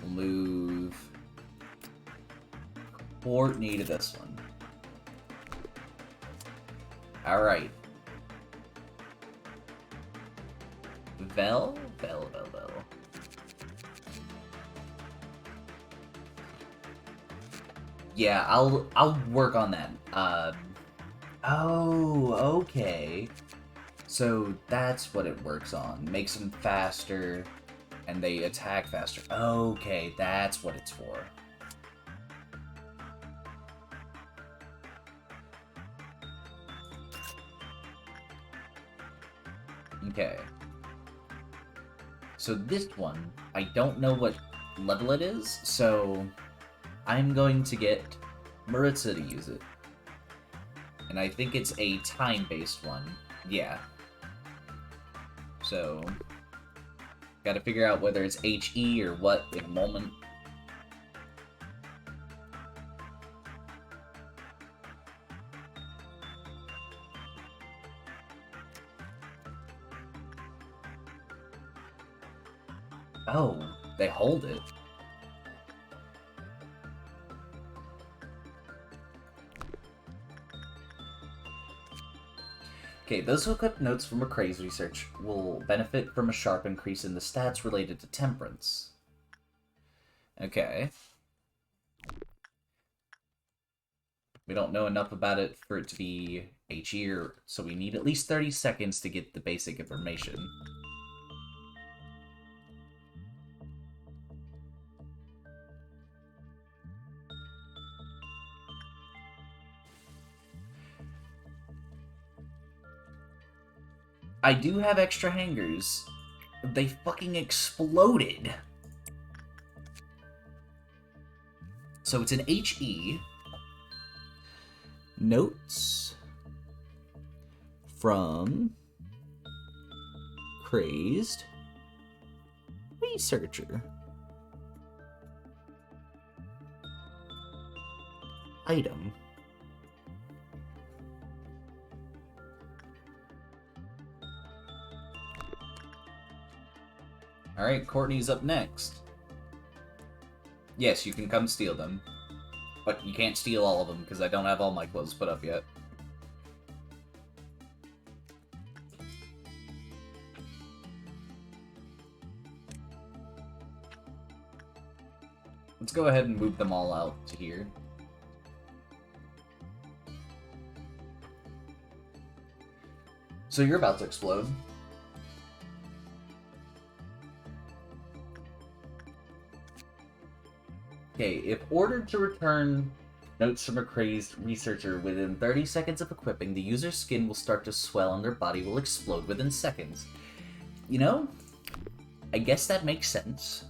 we'll move Courtney to this one. Alright. Vel. Yeah, I'll work on that. Oh, okay. So that's what it works on. Makes them faster, and they attack faster. Okay, that's what it's for. Okay. So this one, I don't know what level it is, so I'm going to get Maritza to use it. And I think it's a time-based one. Yeah. So, gotta figure out whether it's HE or what in a moment. Oh, they hold it. Okay, those who equip notes from McCrae's research will benefit from a sharp increase in the stats related to temperance. Okay. We don't know enough about it for it to be HE, so we need at least 30 seconds to get the basic information. I do have extra hangers. They fucking exploded. So it's an HE. Notes from Crazed Researcher. Item. Alright, Courtney's up next. Yes, you can come steal them. But you can't steal all of them, because I don't have all my clothes put up yet. Let's go ahead and move them all out to here. So you're about to explode. Okay, if ordered to return notes from a crazed researcher within 30 seconds of equipping, the user's skin will start to swell and their body will explode within seconds. You know, I guess that makes sense.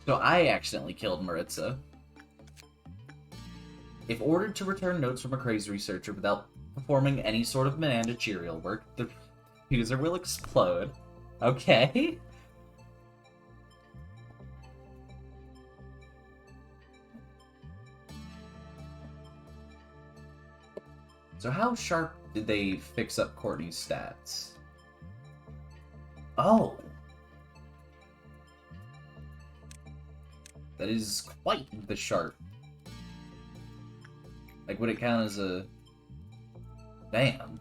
So I accidentally killed Maritza. If ordered to return notes from a crazed researcher without performing any sort of managerial work, the user will explode. Okay. So how sharp did they fix up Courtney's stats? Oh. That is quite the sharp. Like, would it count as a... Damn.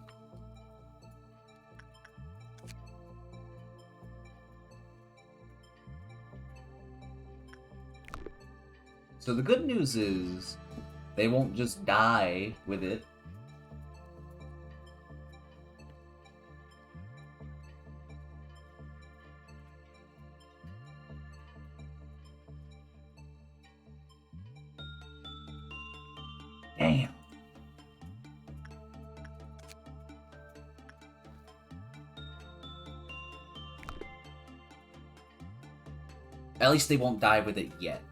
So the good news is, they won't just die with it. Damn. At least they won't die with it yet.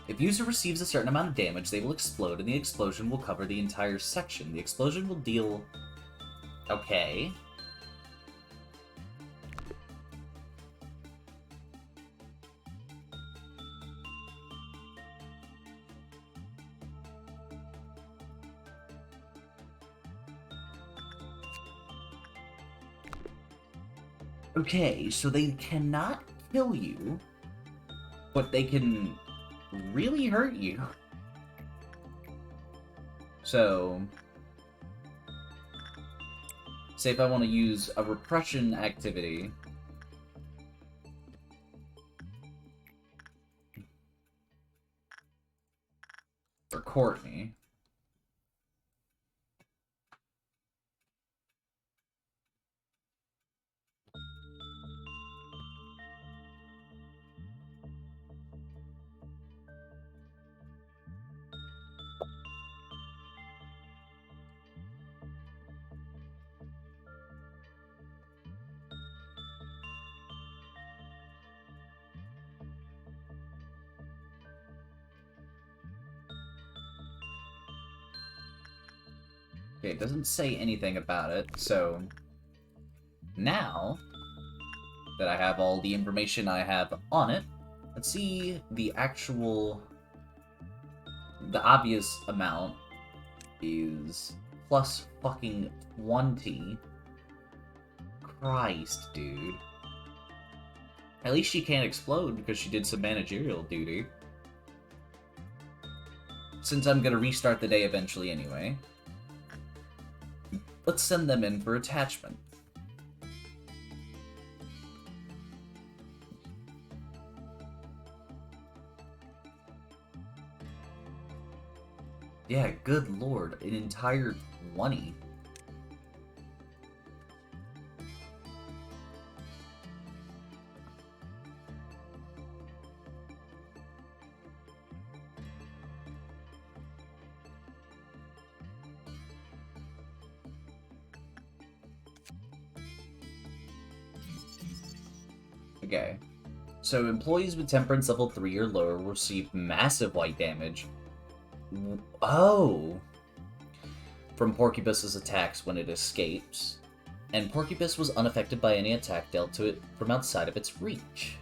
If user receives a certain amount of damage, they will explode, and the explosion will cover the entire section. The explosion will deal... Okay. Okay, so they cannot kill you, but they can really hurt you. So, say if I want to use a repression activity. Courtney. Okay, it doesn't say anything about it, so now that I have all the information I have on it, let's see the obvious amount is plus fucking 20. Christ, dude. At least she can't explode because she did some managerial duty. Since I'm gonna restart the day eventually anyway, let's send them in for attachment. Yeah, good lord, an entire 20. Okay. So employees with temperance level 3 or lower will receive massive white damage. Oh! From Porcupus's attacks when it escapes. And Porcupus was unaffected by any attack dealt to it from outside of its reach.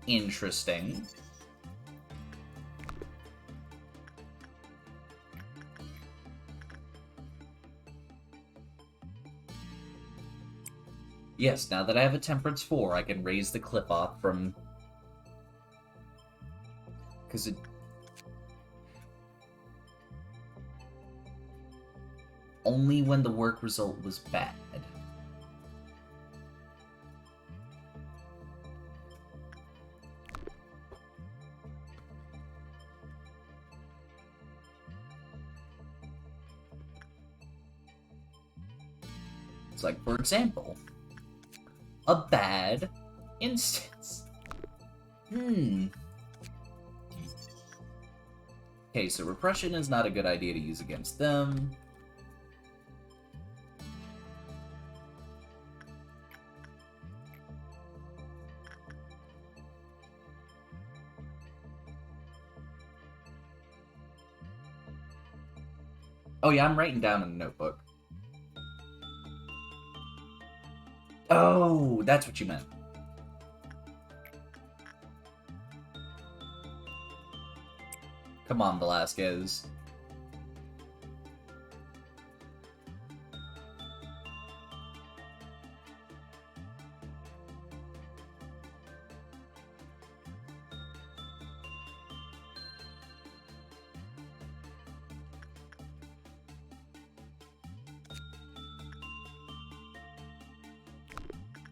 Interesting. Yes, now that I have a Temperance 4, I can raise the clip off from... Because it... Only when the work result was bad. It's like, for example... a bad instance. Okay, so repression is not a good idea to use against them. Oh yeah, I'm writing down in the notebook. Oh, that's what you meant. Come on, Velasquez.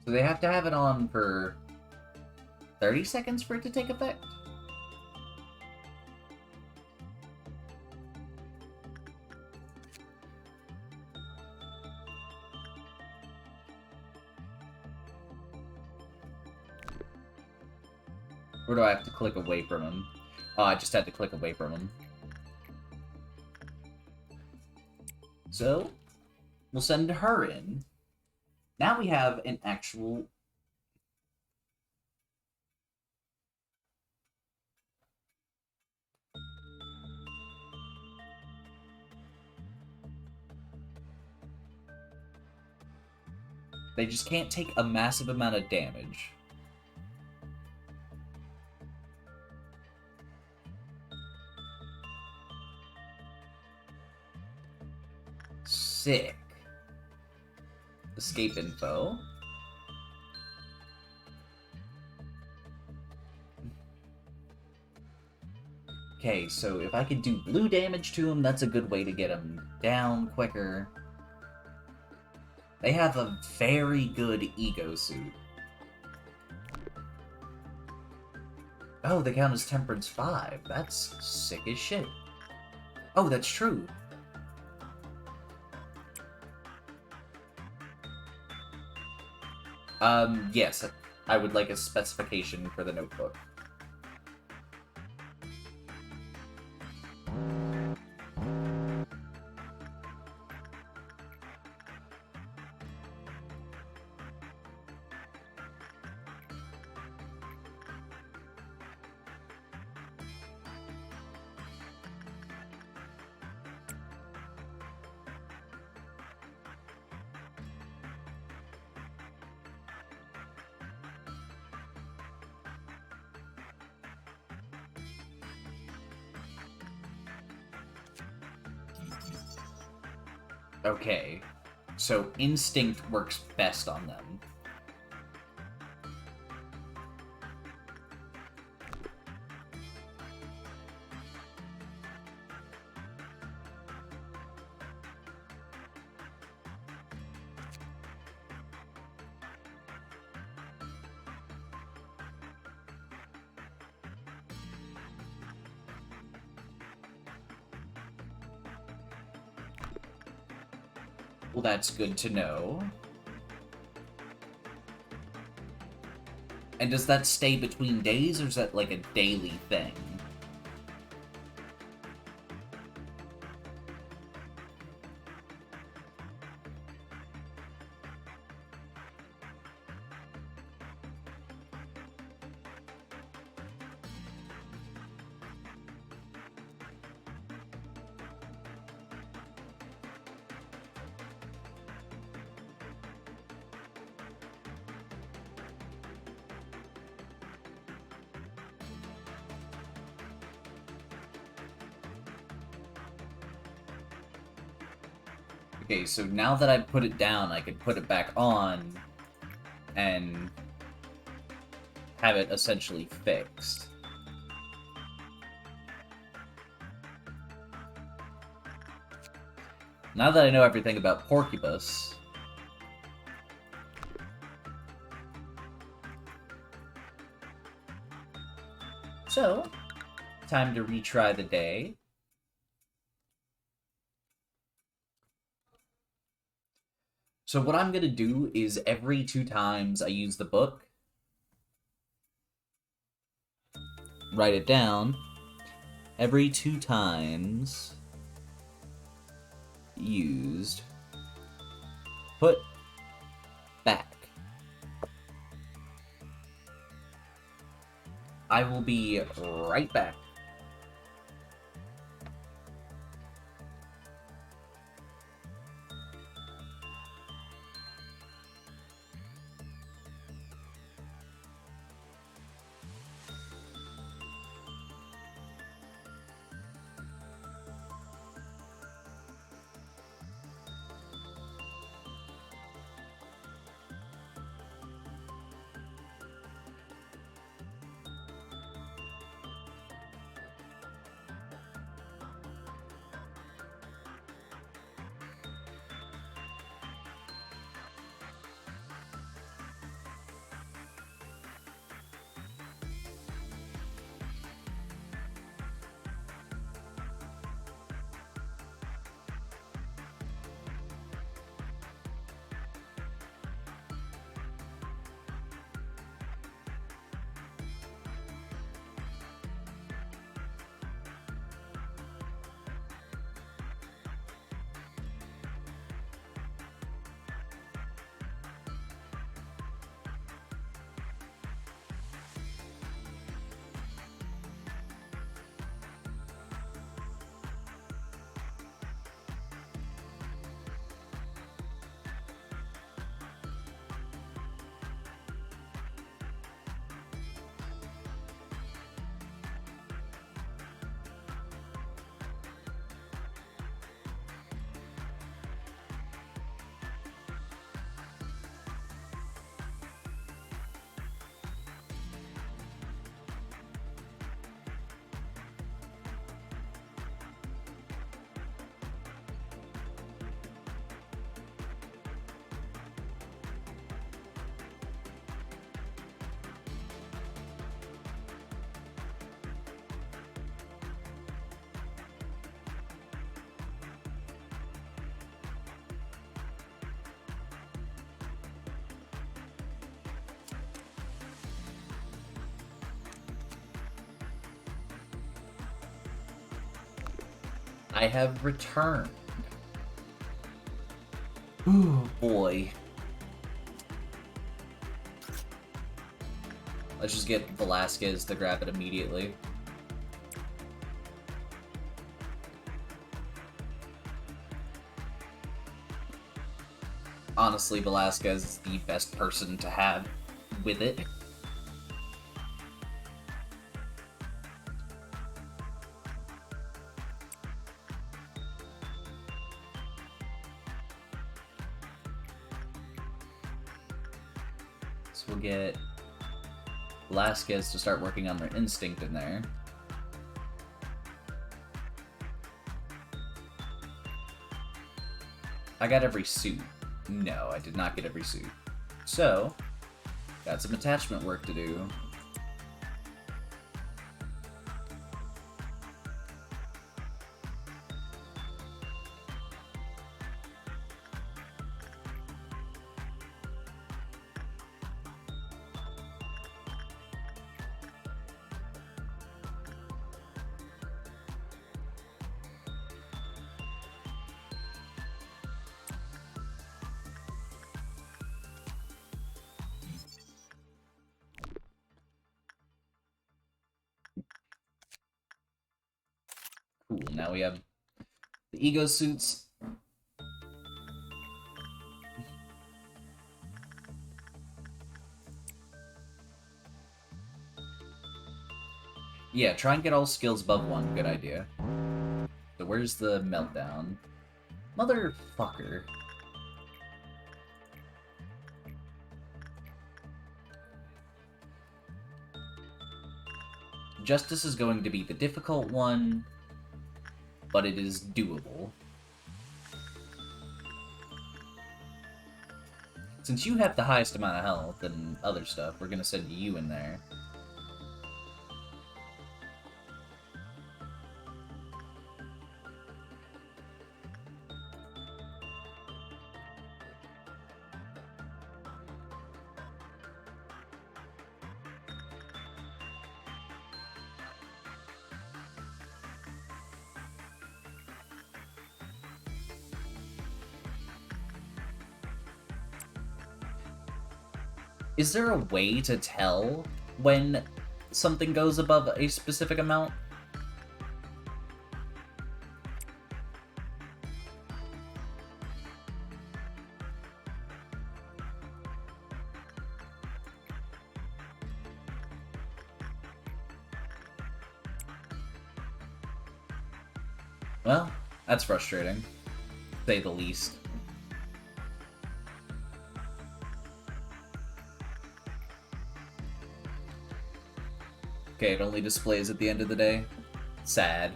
So they have to have it on for 30 seconds for it to take effect? Or do I have to click away from him? Oh, I just had to click away from him. So, we'll send her in. Now we have an actual... They just can't take a massive amount of damage. Sick. Escape info. Okay, so if I could do blue damage to him, that's a good way to get him down quicker. They have a very good ego suit. Oh, they count as Temperance 5. That's sick as shit. Oh, that's true. Yes. I would like a specification for the notebook. Okay. So instinct works best on them. Well, that's good to know. And does that stay between days, or is that like a daily thing? Okay, so now that I've put it down, I can put it back on and have it essentially fixed. Now that I know everything about Porcupus... So, time to retry the day. So what I'm gonna do is every 2 times I use the book, write it down. Every 2 times used, put back. I will be right back. I have returned. Ooh, boy. Let's just get Velasquez to grab it immediately. Honestly, Velasquez is the best person to have with it. So we'll get Velasquez to start working on their instinct in there. I got every suit. No, I did not get every suit. So, got some attachment work to do. Cool, now we have the ego suits. Yeah, try and get all skills above 1, good idea. So where's the meltdown? Motherfucker. Justice is going to be the difficult one, but it is doable. Since you have the highest amount of health and other stuff, we're gonna send you in there. Is there a way to tell when something goes above a specific amount? Well, that's frustrating, to say the least. Okay, it only displays at the end of the day. Sad.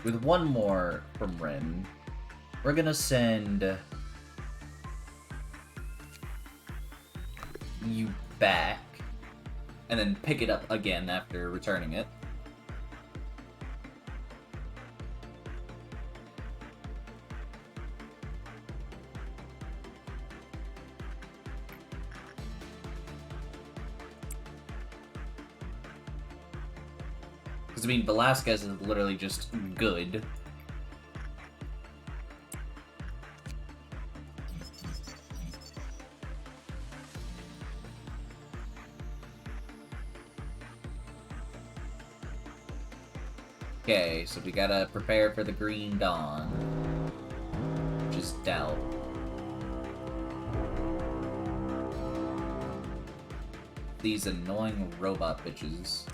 With one more from Rin, we're gonna send you back, and then pick it up again after returning it. Because, I mean, Velasquez is literally just good. Okay, so we gotta prepare for the Green Dawn, which is doubt. These annoying robot bitches.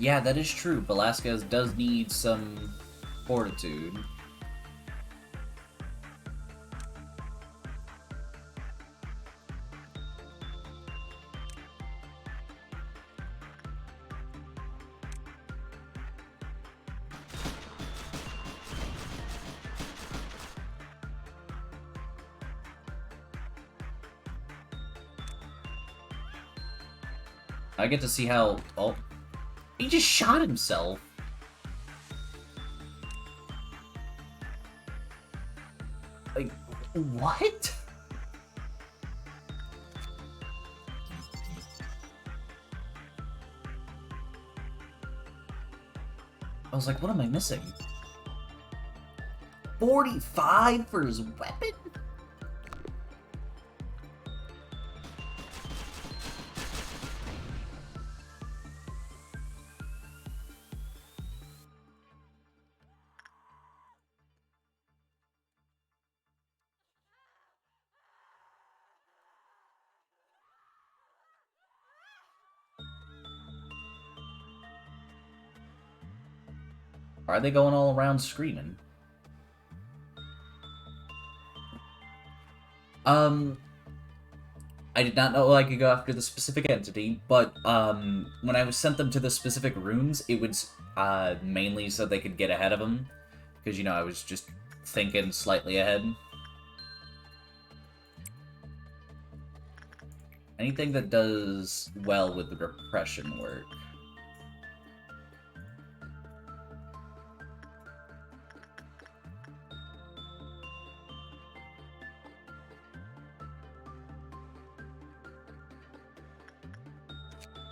Yeah, that is true. Velasquez does need some fortitude. I get to see how... Oh, he just shot himself. What? I was like, what am I missing? 45 for his weapon? Why are they going all around screaming? I did not know I could go after the specific entity, but, when I was sent them to the specific rooms, it was, mainly so they could get ahead of them. Because, you know, I was just thinking slightly ahead. Anything that does well with the repression work.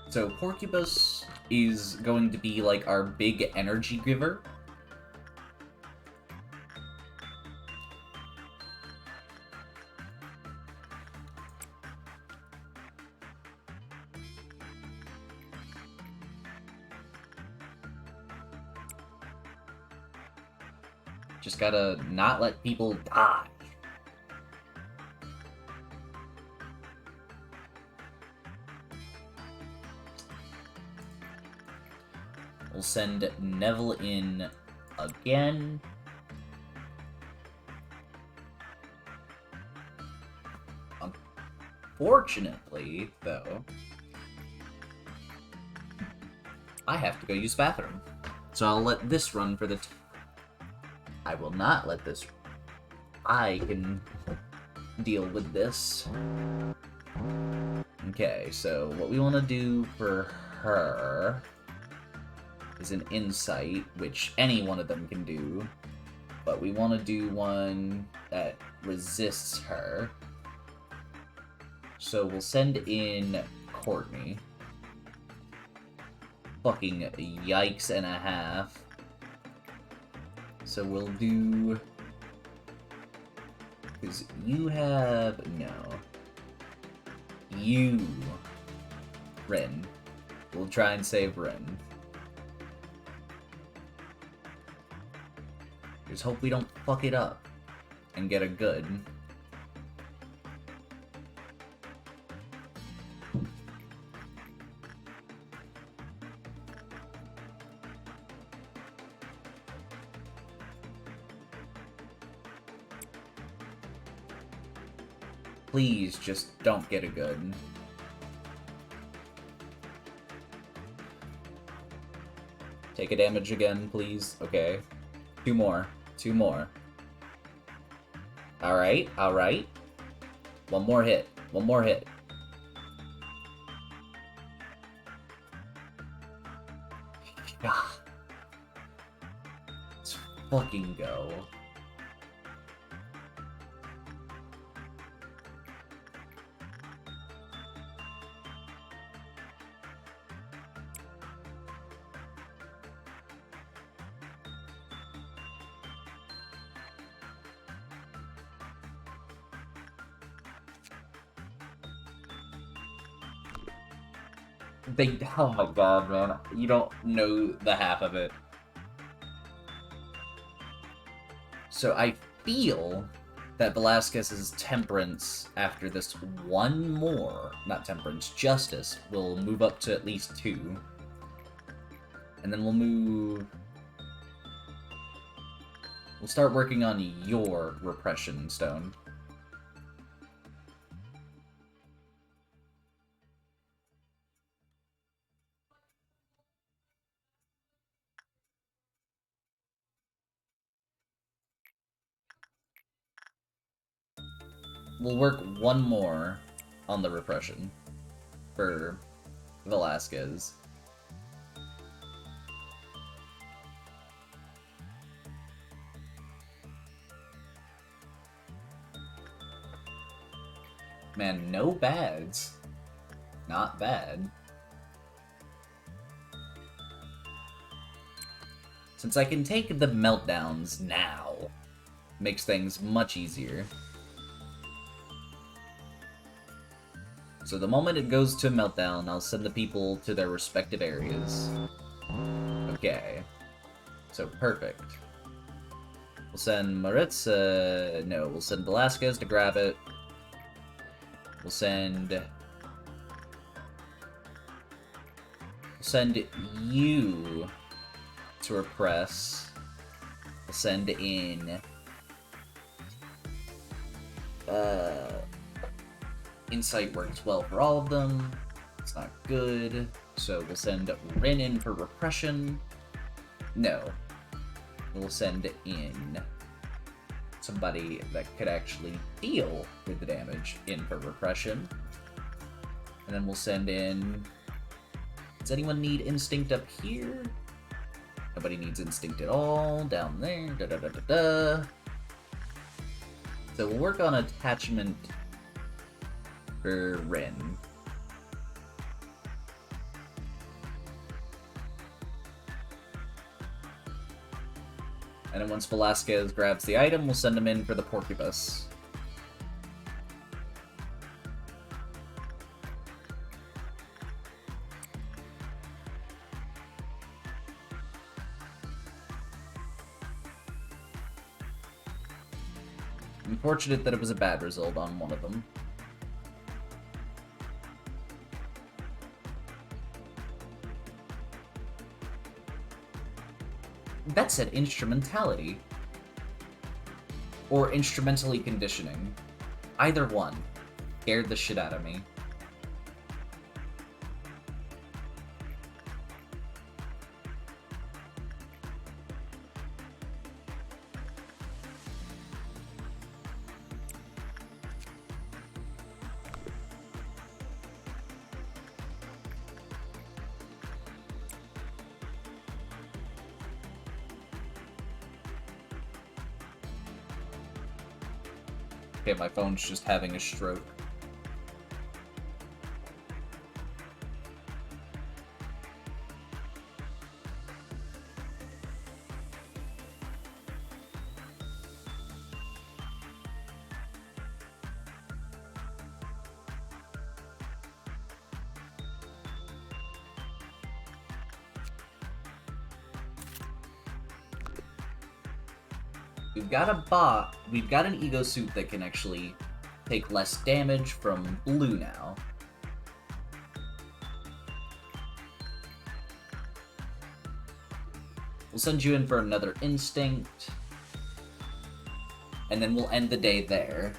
So Porcupus is going to be like our big energy giver. Just gotta not let people die. We'll send Neville in again. Unfortunately, though, I have to go use the bathroom. So I'll let this run for the... I will not let this... I can deal with this. Okay, so what we want to do for her is an insight, which any one of them can do, but we want to do one that resists her. So we'll send in Courtney. Fucking yikes and a half. So we'll do... because you have... no. You... Rin. We'll try and save Rin. Just hope we don't fuck it up and get a good. Please just don't get a good. Take a damage again, please. Okay. Two more. Two more. Alright, alright. One more hit. One more hit. Ah. Let's fucking go. Oh my god, man. You don't know the half of it. So I feel that Velasquez's Temperance, after this one more, not Temperance, Justice, will move up to at least 2. And then we'll start working on your Repression Stone. We'll work one more on the Repression for Velasquez. Man, no bads. Not bad. Since I can take the meltdowns now, makes things much easier. So the moment it goes to meltdown, I'll send the people to their respective areas. Okay. So perfect. We'll send Maritza... No, we'll send Velasquez to grab it. We'll send you to repress. We'll send in Insight works well for all of them. It's not good. So we'll send Rin in for repression. No. We'll send in somebody that could actually deal with the damage in for repression. And then we'll send in... Does anyone need instinct up here? Nobody needs instinct at all. Down there. Da-da-da-da-da. So we'll work on attachment for Rin. And then once Velasquez grabs the item, we'll send him in for the Porcupus. Unfortunate that it was a bad result on one of them. That said instrumentality. Or instrumentally conditioning. Either one. Scared the shit out of me. Okay, my phone's just having a stroke. We've got an ego suit that can actually take less damage from blue now. We'll send you in for another instinct. And then we'll end the day there.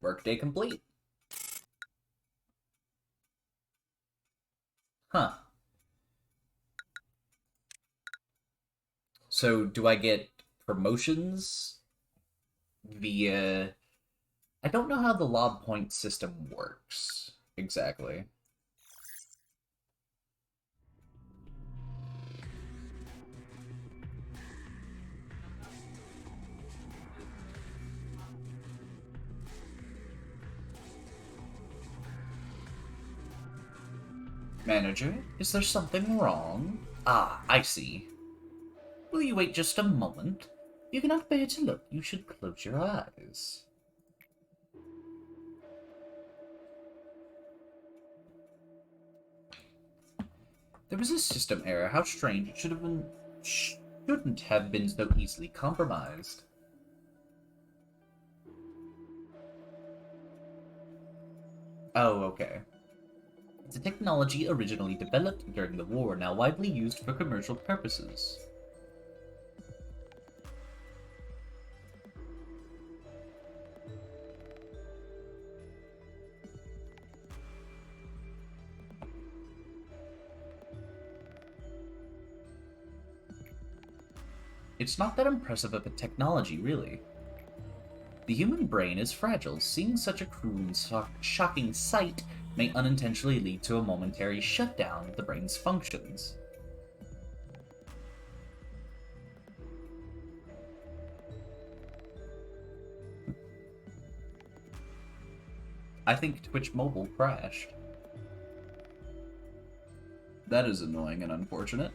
Workday complete. Huh. So, do I get promotions via... I don't know how the lob point system works, exactly. Manager, is there something wrong? Ah, I see. Will you wait just a moment? You cannot bear to look. You should close your eyes. There was a system error. How strange. It shouldn't have been so easily compromised. Oh, okay. It's a technology originally developed during the war, now widely used for commercial purposes. It's not that impressive of a technology, really. The human brain is fragile. Seeing such a cruel and shocking sight may unintentionally lead to a momentary shutdown of the brain's functions. I think Twitch Mobile crashed. That is annoying and unfortunate.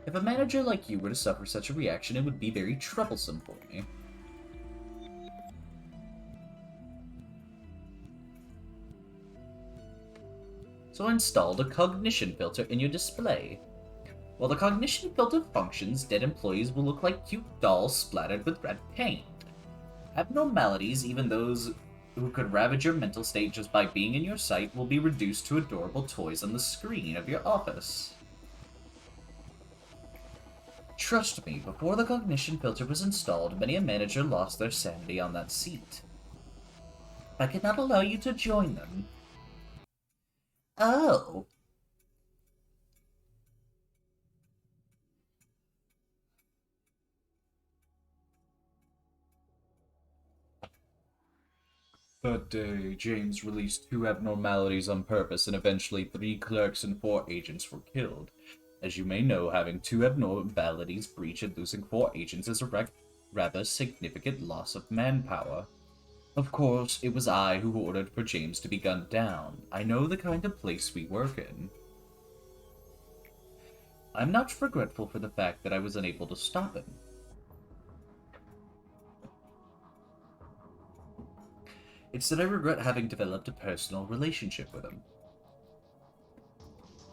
If a manager like you were to suffer such a reaction, it would be very troublesome for me. So I installed a cognition filter in your display. While the cognition filter functions, dead employees will look like cute dolls splattered with red paint. Abnormalities, even those who could ravage your mental state just by being in your sight, will be reduced to adorable toys on the screen of your office. Trust me, before the cognition filter was installed, many a manager lost their sanity on that seat. I cannot allow you to join them. Oh. That day, James released 2 abnormalities on purpose, and eventually 3 clerks and 4 agents were killed. As you may know, having 2 abnormalities breach and losing 4 agents is a rather significant loss of manpower. Of course, it was I who ordered for James to be gunned down. I know the kind of place we work in. I'm not regretful for the fact that I was unable to stop him. It's that I regret having developed a personal relationship with him.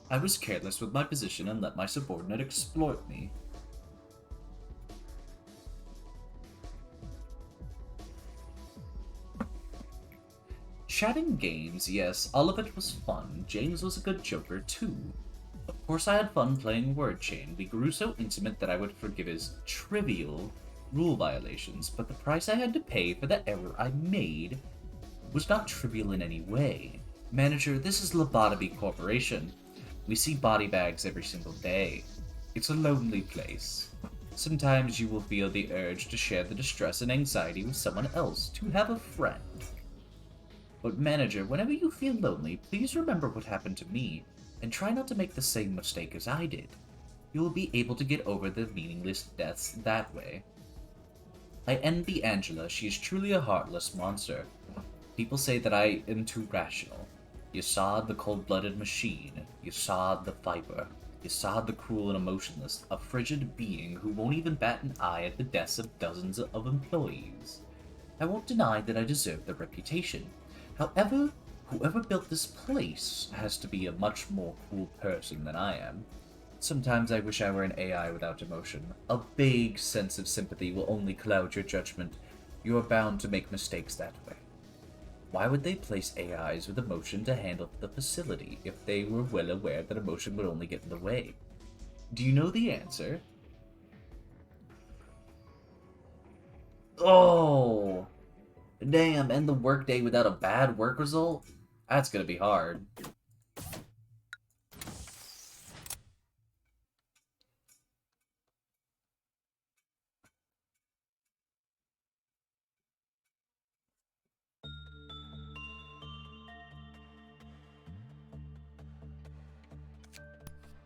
I was careless with my position and let my subordinate exploit me. Chatting games, yes, all of it was fun. James was a good joker, too. Of course I had fun playing Word Chain. We grew so intimate that I would forgive his trivial rule violations, but the price I had to pay for the error I made was not trivial in any way. Manager, this is Lobotomy Corporation. We see body bags every single day. It's a lonely place. Sometimes you will feel the urge to share the distress and anxiety with someone else, to have a friend. But manager, whenever you feel lonely, please remember what happened to me, and try not to make the same mistake as I did. You will be able to get over the meaningless deaths that way. I envy Angela. She is truly a heartless monster. People say that I am too rational. Yasad, the cold-blooded machine. Yasad, the viper. Yasad, the cruel and emotionless. A frigid being who won't even bat an eye at the deaths of dozens of employees. I won't deny that I deserve the reputation. However, whoever built this place has to be a much more cruel person than I am. Sometimes I wish I were an AI without emotion. A vague sense of sympathy will only cloud your judgment. You are bound to make mistakes that way. Why would they place AIs with emotion to handle the facility if they were well aware that emotion would only get in the way? Do you know the answer? Oh! Damn, end the workday without a bad work result? That's gonna be hard.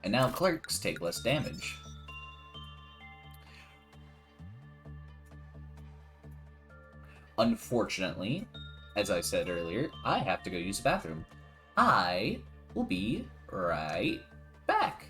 And now clerks take less damage. Unfortunately, as I said earlier, I have to go use the bathroom. I will be right back.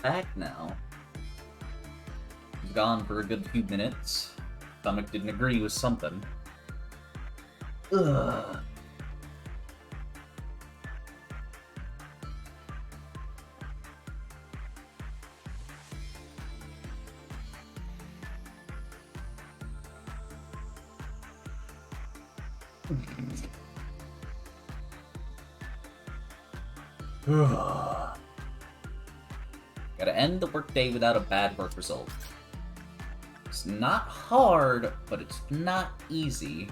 attack now. He's gone for a good few minutes. Stomach didn't agree with something. Ugh. Gotta end the workday without a bad work result. It's not hard, but it's not easy.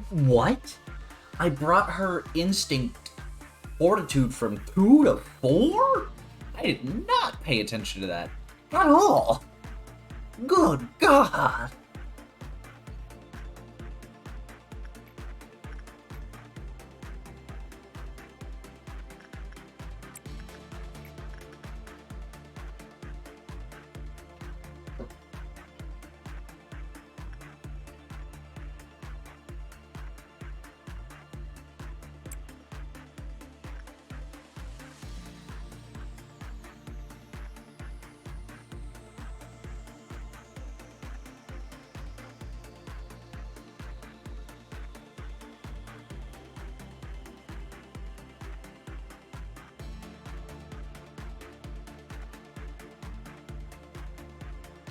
What? I brought her instinct fortitude from 2 to 4? I did not pay attention to that at all. Good God.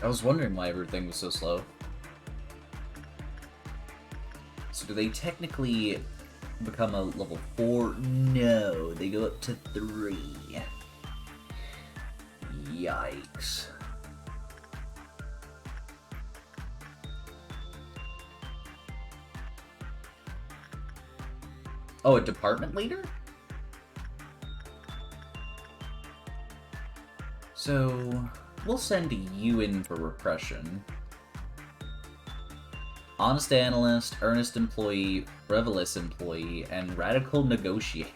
I was wondering why everything was so slow. So do they technically become a level 4? No, they go up to 3. Yikes. Oh, a department leader? So we'll send you in for repression. Honest analyst, earnest employee, frivolous employee, and radical negotiator.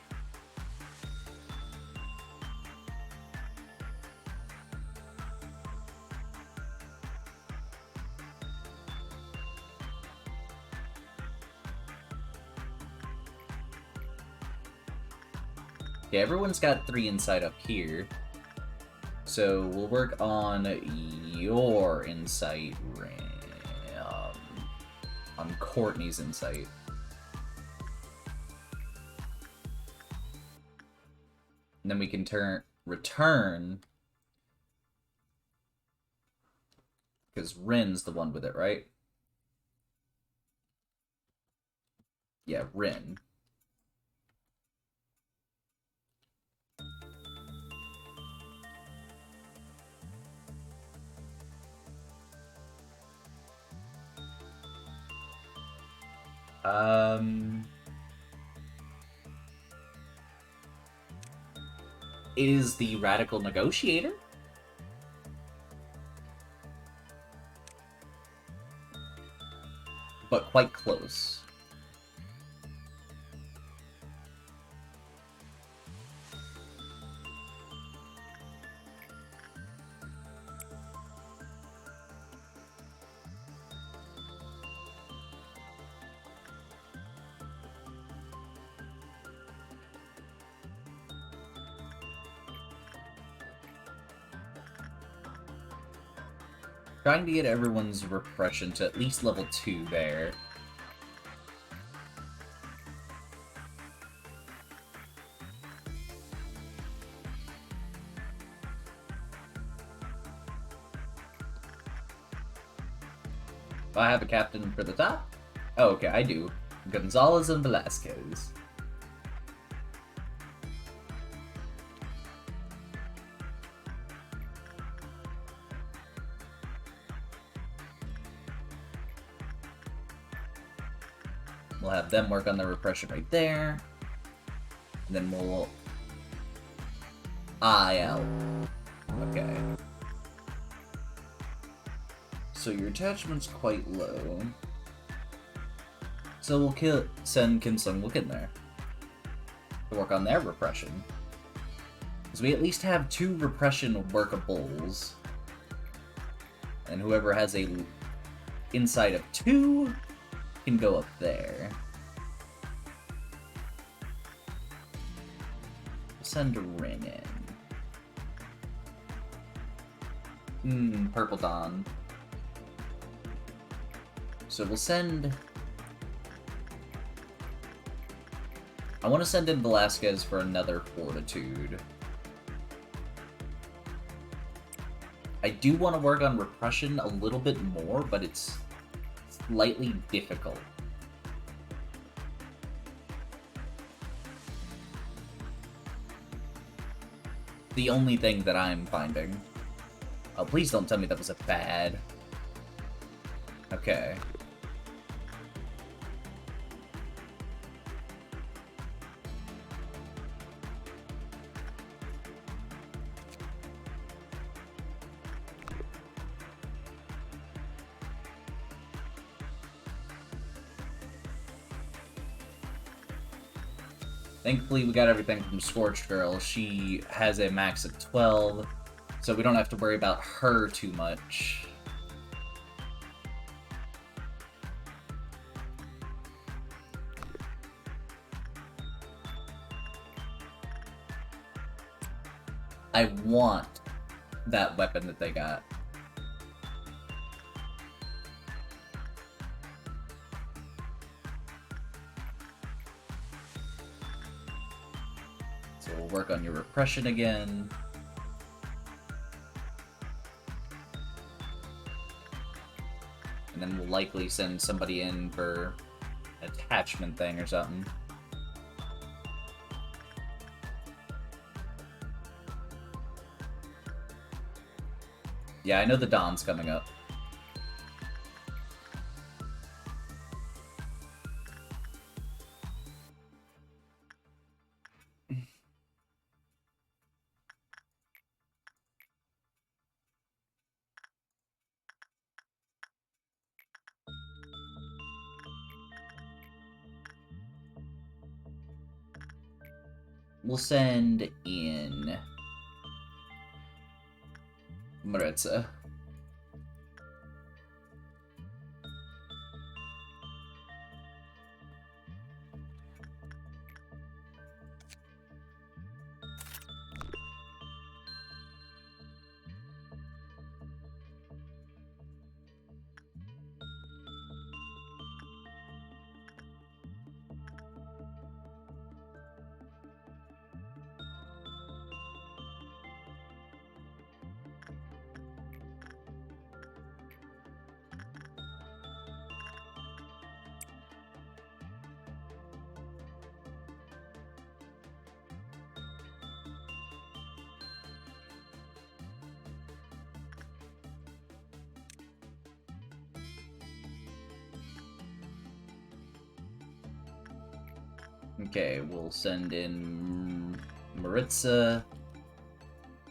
Okay, everyone's got 3 insight up here. So we'll work on your insight, on Courtney's insight. And then we can return, because Rin's the one with it, right? Yeah, Rin. Is the radical negotiator? But quite close. Trying to get everyone's repression to at least level 2 there. Do I have a captain for the top? Oh, okay, I do. Gonzalez and Velasquez. We'll have them work on the repression right there. And then we'll... IL. Okay. So your attachment's quite low. So we'll send Kim Sung-wook in there to work on their repression. Because we at least have 2 repression workables. And whoever has a inside of 2 can go up there. send Rin in? Purple Dawn. So we'll send... I want to send in Velasquez for another Fortitude. I do want to work on Repression a little bit more, but it's slightly difficult. The only thing that I'm finding. Oh, please don't tell me that was a bad. Okay. Thankfully, we got everything from Scorched Girl. She has a max of 12, so we don't have to worry about her too much. I want that weapon that they got. So we'll work on your Repression again. And then we'll likely send somebody in for an attachment thing or something. Yeah, I know the Dawn's coming up. We'll send in Maritza. Okay, we'll send in Maritza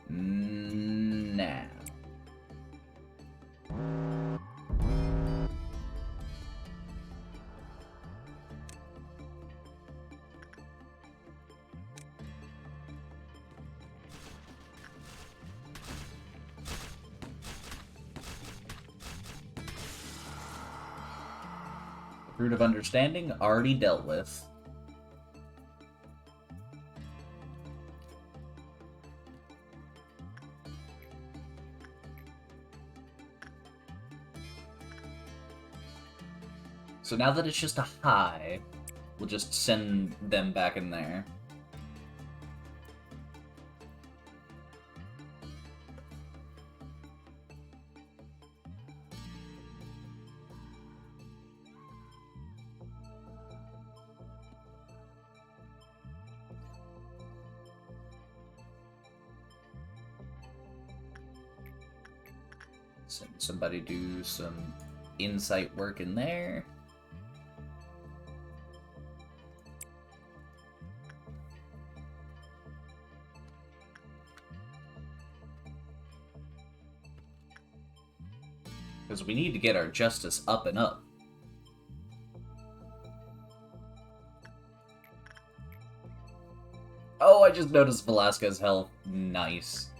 now. Root of Understanding already dealt with. So now that it's just a high, we'll just send them back in there. Send somebody do some insight work in there. Because we need to get our justice up and up. Oh, I just noticed Velasquez's health. Nice.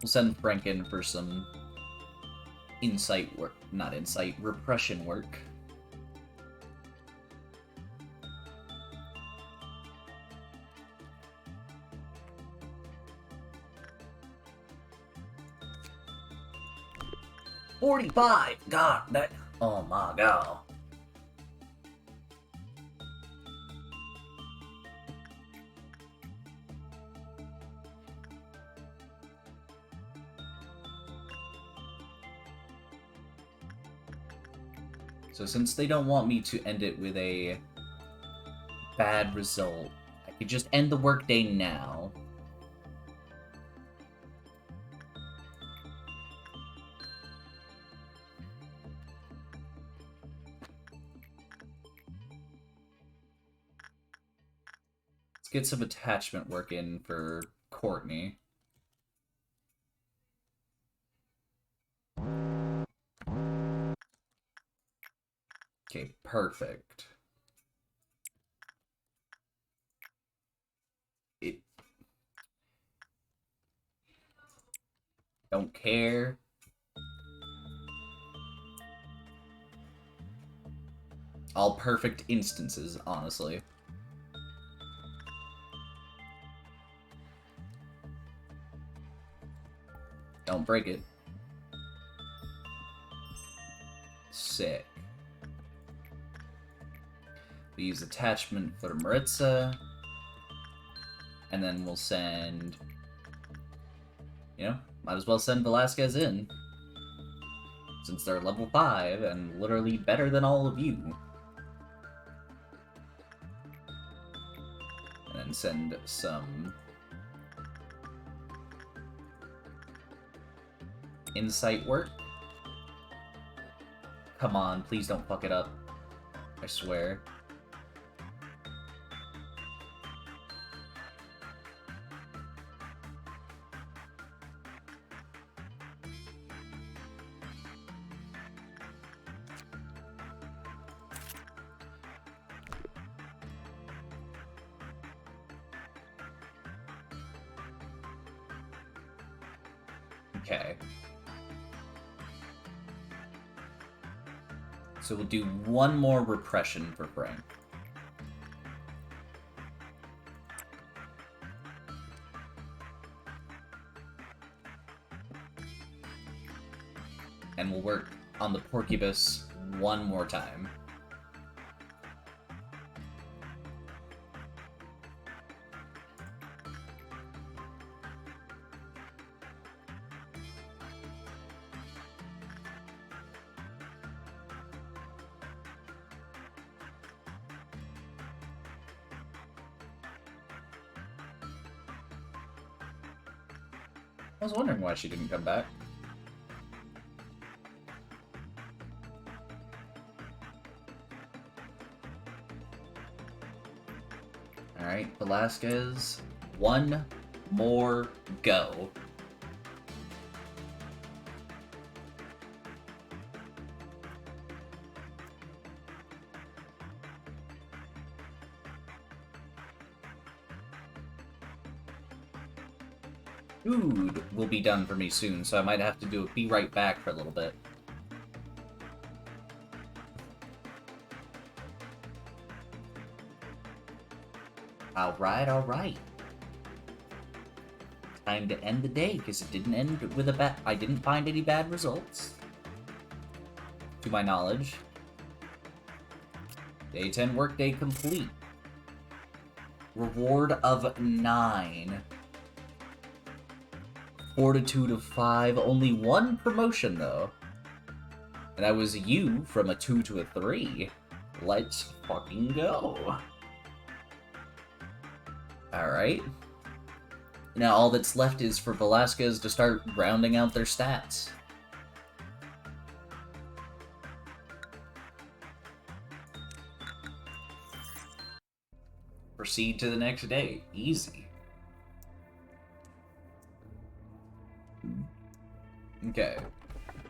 We'll send Frank in for some insight work. Not insight, repression work. $45! God, that... Oh my god. So since they don't want me to end it with a bad result, I could just end the workday now. Let's get some attachment work in for Courtney. Okay, perfect. Don't care. All perfect instances, honestly. Don't break it. Sick. We use attachment for Maritza. And then we'll send... You know, might as well send Velasquez in. Since they're level 5 and literally better than all of you. And then send some... insight work. Come on, please don't fuck it up. I swear. Okay. So we'll do one more repression for Frank. And we'll work on the Porcubus one more time. I was wondering why she didn't come back. Alright, Velasquez. One more go. Food will be done for me soon, so I might have to do a be right back for a little bit. Alright. Time to end the day, because it didn't end with a bad... I didn't find any bad results. To my knowledge. Day 10 workday complete. Reward of 9. Fortitude of 5. Only one promotion, though. And that was you from a 2 to a 3. Let's fucking go. Alright. Now all that's left is for Velasquez to start rounding out their stats. Proceed to the next day. Easy. Okay.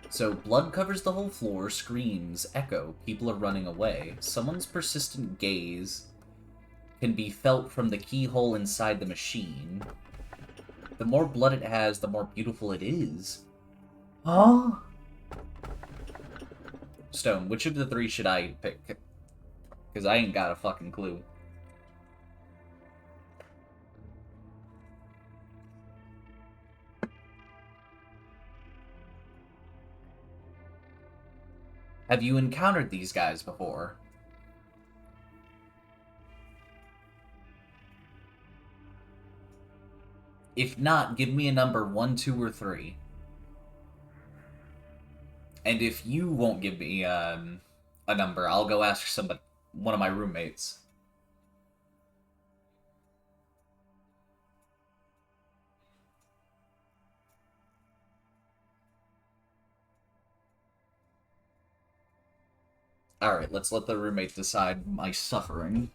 So, blood covers the whole floor, screams, echo, people are running away. Someone's persistent gaze can be felt from the keyhole inside the machine. the more blood it has, the more beautiful it is. Huh? Stone, which of the three should I pick? Because I ain't got a fucking clue. Have you encountered these guys before? If not, give me a number 1, 2, or 3. And if you won't give me a number, I'll go ask one of my roommates. Alright, let's let the roommate decide my suffering.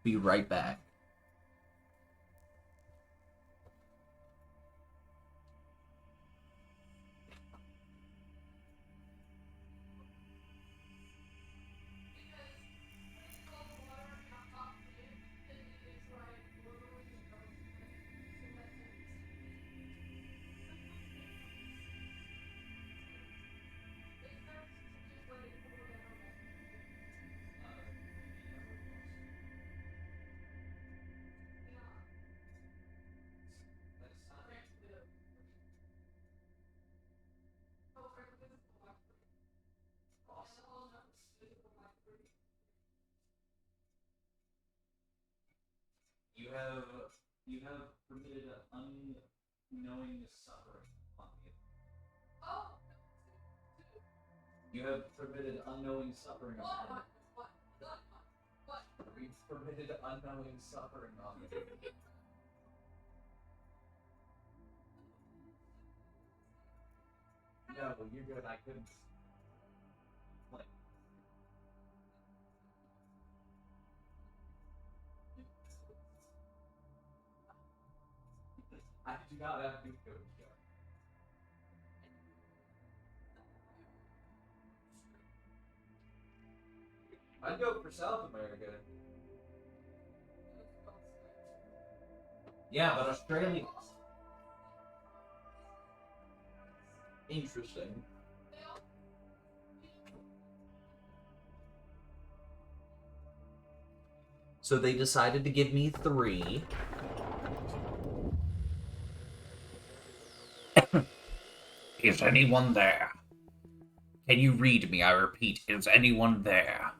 Be right back. You have permitted unknowing suffering on me. You have permitted unknowing suffering on me. We've permitted unknowing suffering on me. No, you're good. I couldn't. Like, I do not have to go. I'd go for South America. Yeah, but Australia. Interesting. So they decided to give me 3. Is anyone there? Can you read me? I repeat, is anyone there?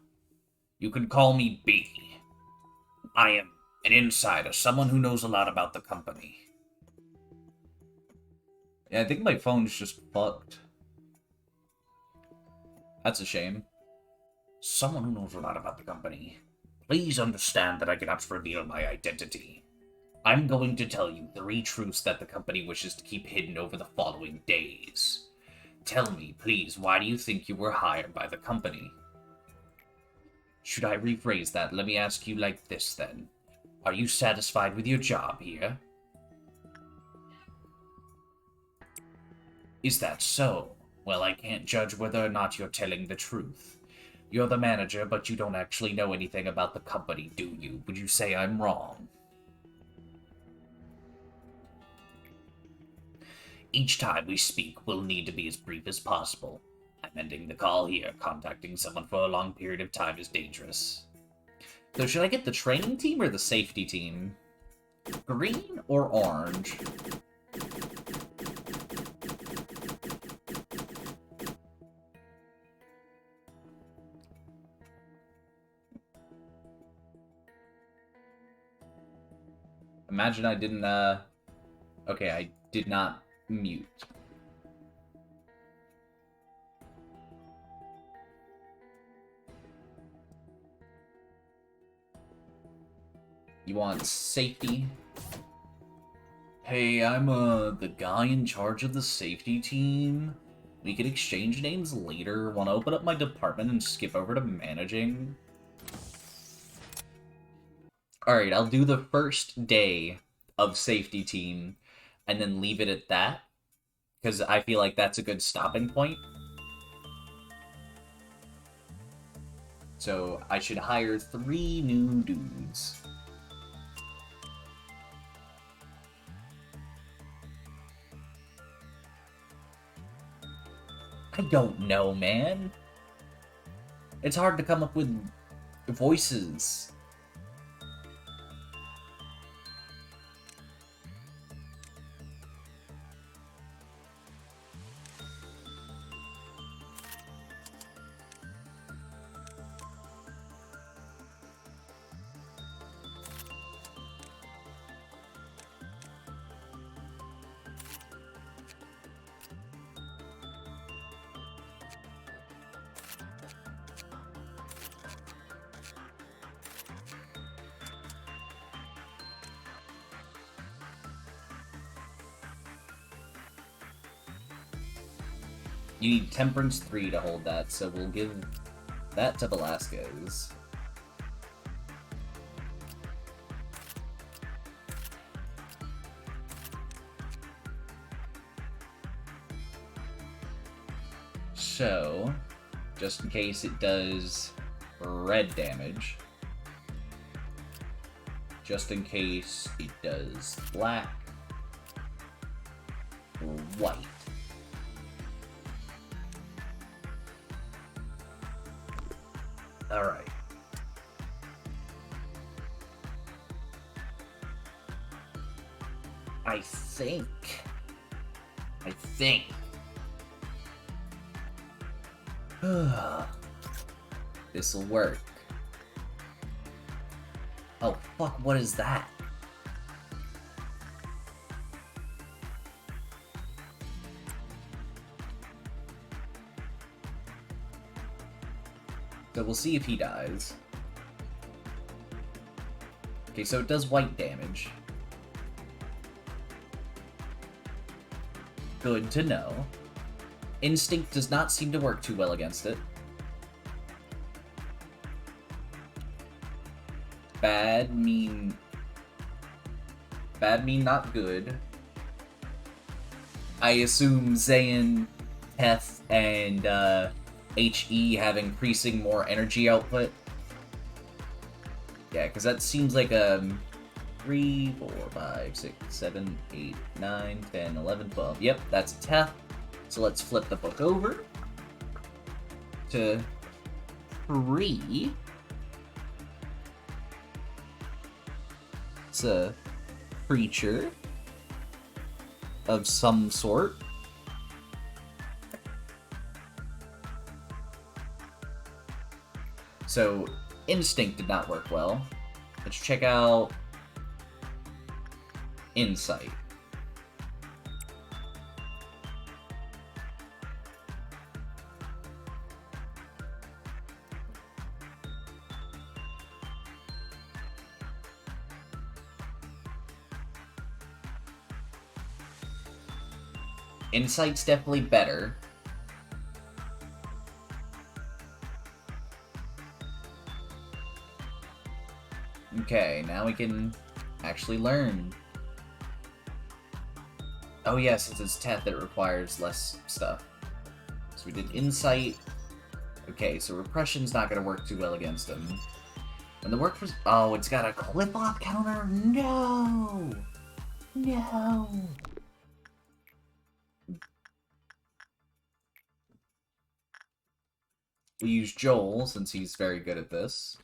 You can call me B. I am an insider, someone who knows a lot about the company. Yeah, I think my phone's just fucked. That's a shame. Someone who knows a lot about the company. Please understand that I cannot reveal my identity. I'm going to tell you 3 truths that the company wishes to keep hidden over the following days. Tell me, please, why do you think you were hired by the company? Should I rephrase that? Let me ask you like this, then. Are you satisfied with your job here? Is that so? Well, I can't judge whether or not you're telling the truth. You're the manager, but you don't actually know anything about the company, do you? Would you say I'm wrong? Each time we speak, we'll need to be as brief as possible. I'm ending the call here. Contacting someone for a long period of time is dangerous. So should I get the training team or the safety team? Green or orange? Imagine I didn't, okay, I did not mute. You want safety? Hey, I'm, the guy in charge of the safety team. We could exchange names later. Want to open up my department and skip over to managing? Alright, I'll do the first day of safety team and then leave it at that, because I feel like that's a good stopping point. So I should hire 3 new dudes. I don't know, man. It's hard to come up with voices. You need Temperance 3 to hold that, so we'll give that to Velasquez. So, just in case it does red damage, just in case it does black or white. Alright. I think this'll work. Oh fuck, what is that? So we'll see if he dies. Okay, so it does white damage. Good to know. Instinct does not seem to work too well against it. Bad mean not good. I assume Zayn, Heth, and HE have increasing more energy output. Yeah, because that seems like 3, 4, 5, 6, 7, 8, 9, 10, 11, 12. Yep, that's Teth. So let's flip the book over to 3. It's a creature of some sort. So, Instinct did not work well. Let's check out Insight. Insight's definitely better. Okay, now we can actually learn. Oh yeah, since it's Teth, it requires less stuff. So we did Insight. Okay, so Repression's not gonna work too well against him. And the work was... Oh, it's got a clip-off counter? No! No! We use Joel, since he's very good at this.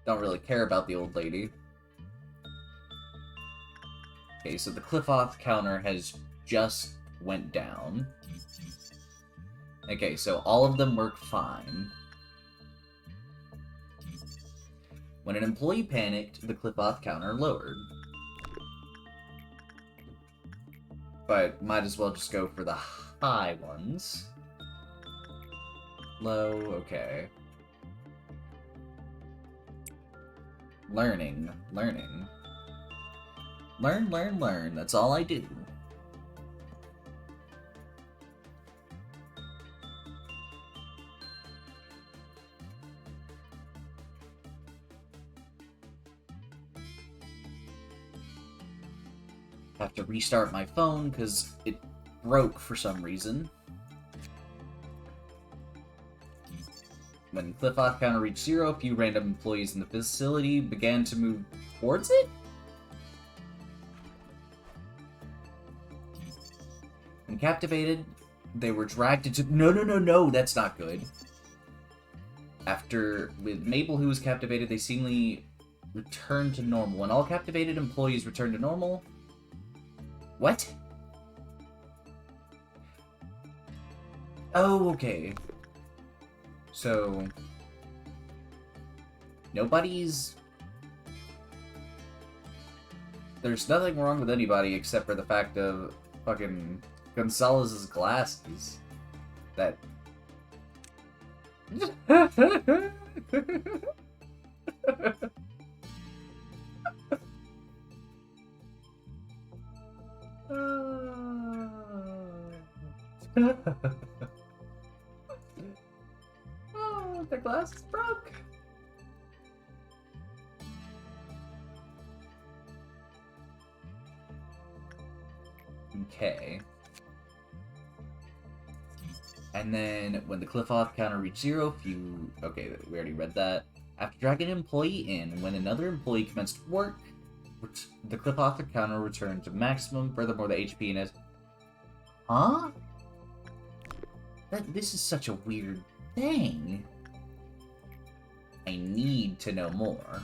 Don't really care about the old lady. Okay, so the cliff-off counter has just went down. Okay, so all of them work fine. When an employee panicked, the clip-off counter lowered. But might as well just go for the high ones. Low, okay. Learning. Learn. That's all I do. Have to restart my phone because it broke for some reason. When cliff-off counter reached 0, a few random employees in the facility began to move towards it? When captivated, they were dragged into... No, that's not good. With Mabel, who was captivated, they seemingly returned to normal. When all captivated employees returned to normal... What? Oh, okay. So... Nobody's... There's nothing wrong with anybody except for the fact of fucking Gonzalez's glasses. That... Oh, the glasses broke. Okay. And then, when the cliff-off counter reached 0, few... Okay, we already read that. After dragging an employee in, when another employee commenced work, the cliff-off counter returned to maximum. Furthermore, the HP in it... Huh? This is such a weird thing. I need to know more.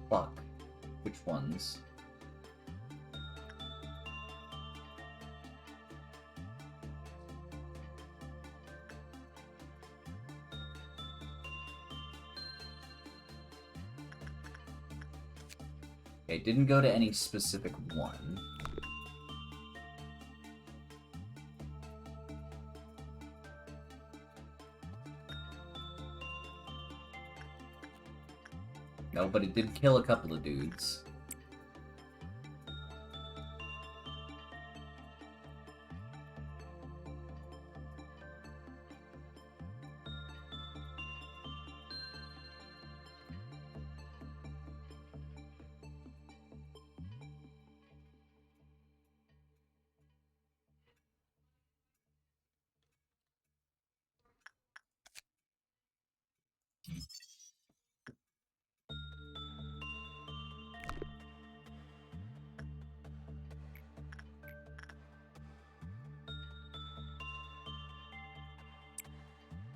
Fuck. Which ones? Okay, didn't go to any specific one. No, but it did kill a couple of dudes.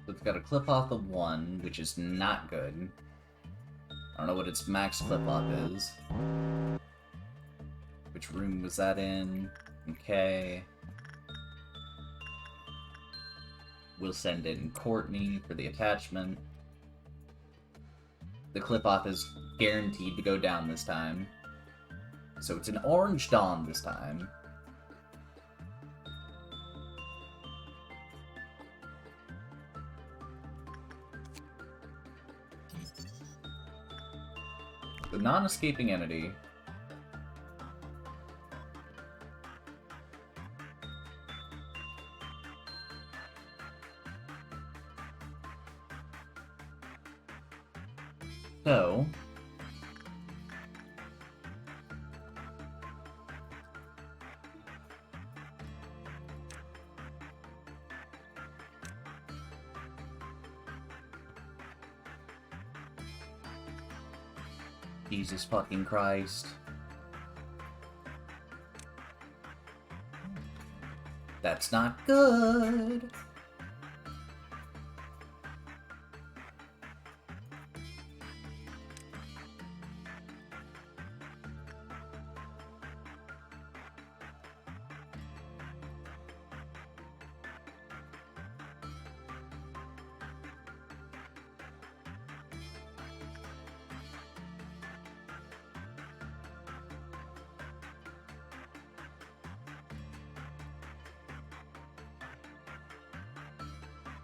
So it's got a clip-off of 1, which is not good. I don't know what its max clip-off is. Which room was that in? Okay. We'll send in Courtney for the attachment. The clip-off is guaranteed to go down this time. So it's an Orange Dawn this time. The non-escaping entity. So... Jesus fucking Christ. That's not good.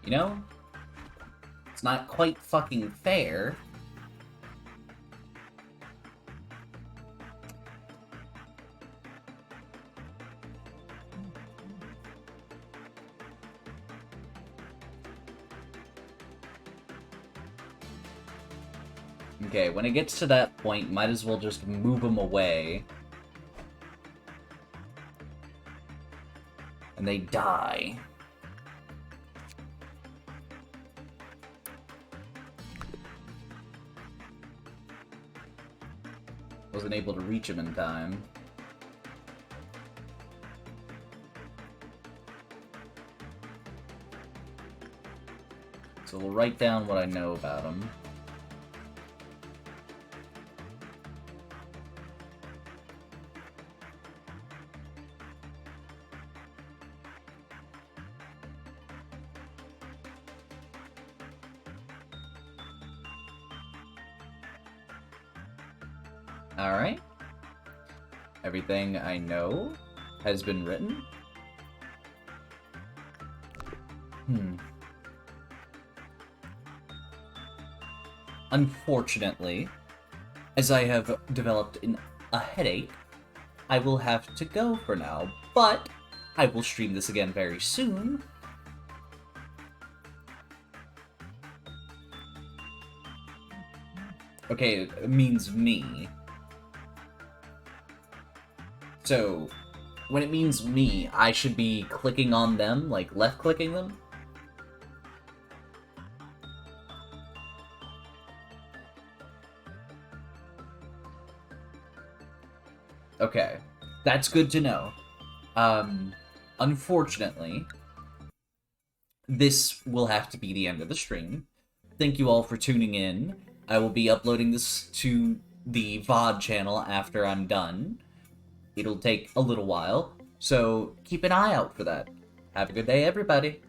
You know? It's not quite fucking fair. Okay, when it gets to that point, might as well just move them away. And they die. Wasn't able to reach him in time. So we'll write down what I know about him. Alright. Everything I know has been written. Unfortunately, as I have developed a headache, I will have to go for now, but I will stream this again very soon. Okay, it means me. So, when it means me, I should be clicking on them, like left-clicking them? Okay, that's good to know. Unfortunately, this will have to be the end of the stream. Thank you all for tuning in. I will be uploading this to the VOD channel after I'm done. It'll take a little while, so keep an eye out for that. Have a good day, everybody.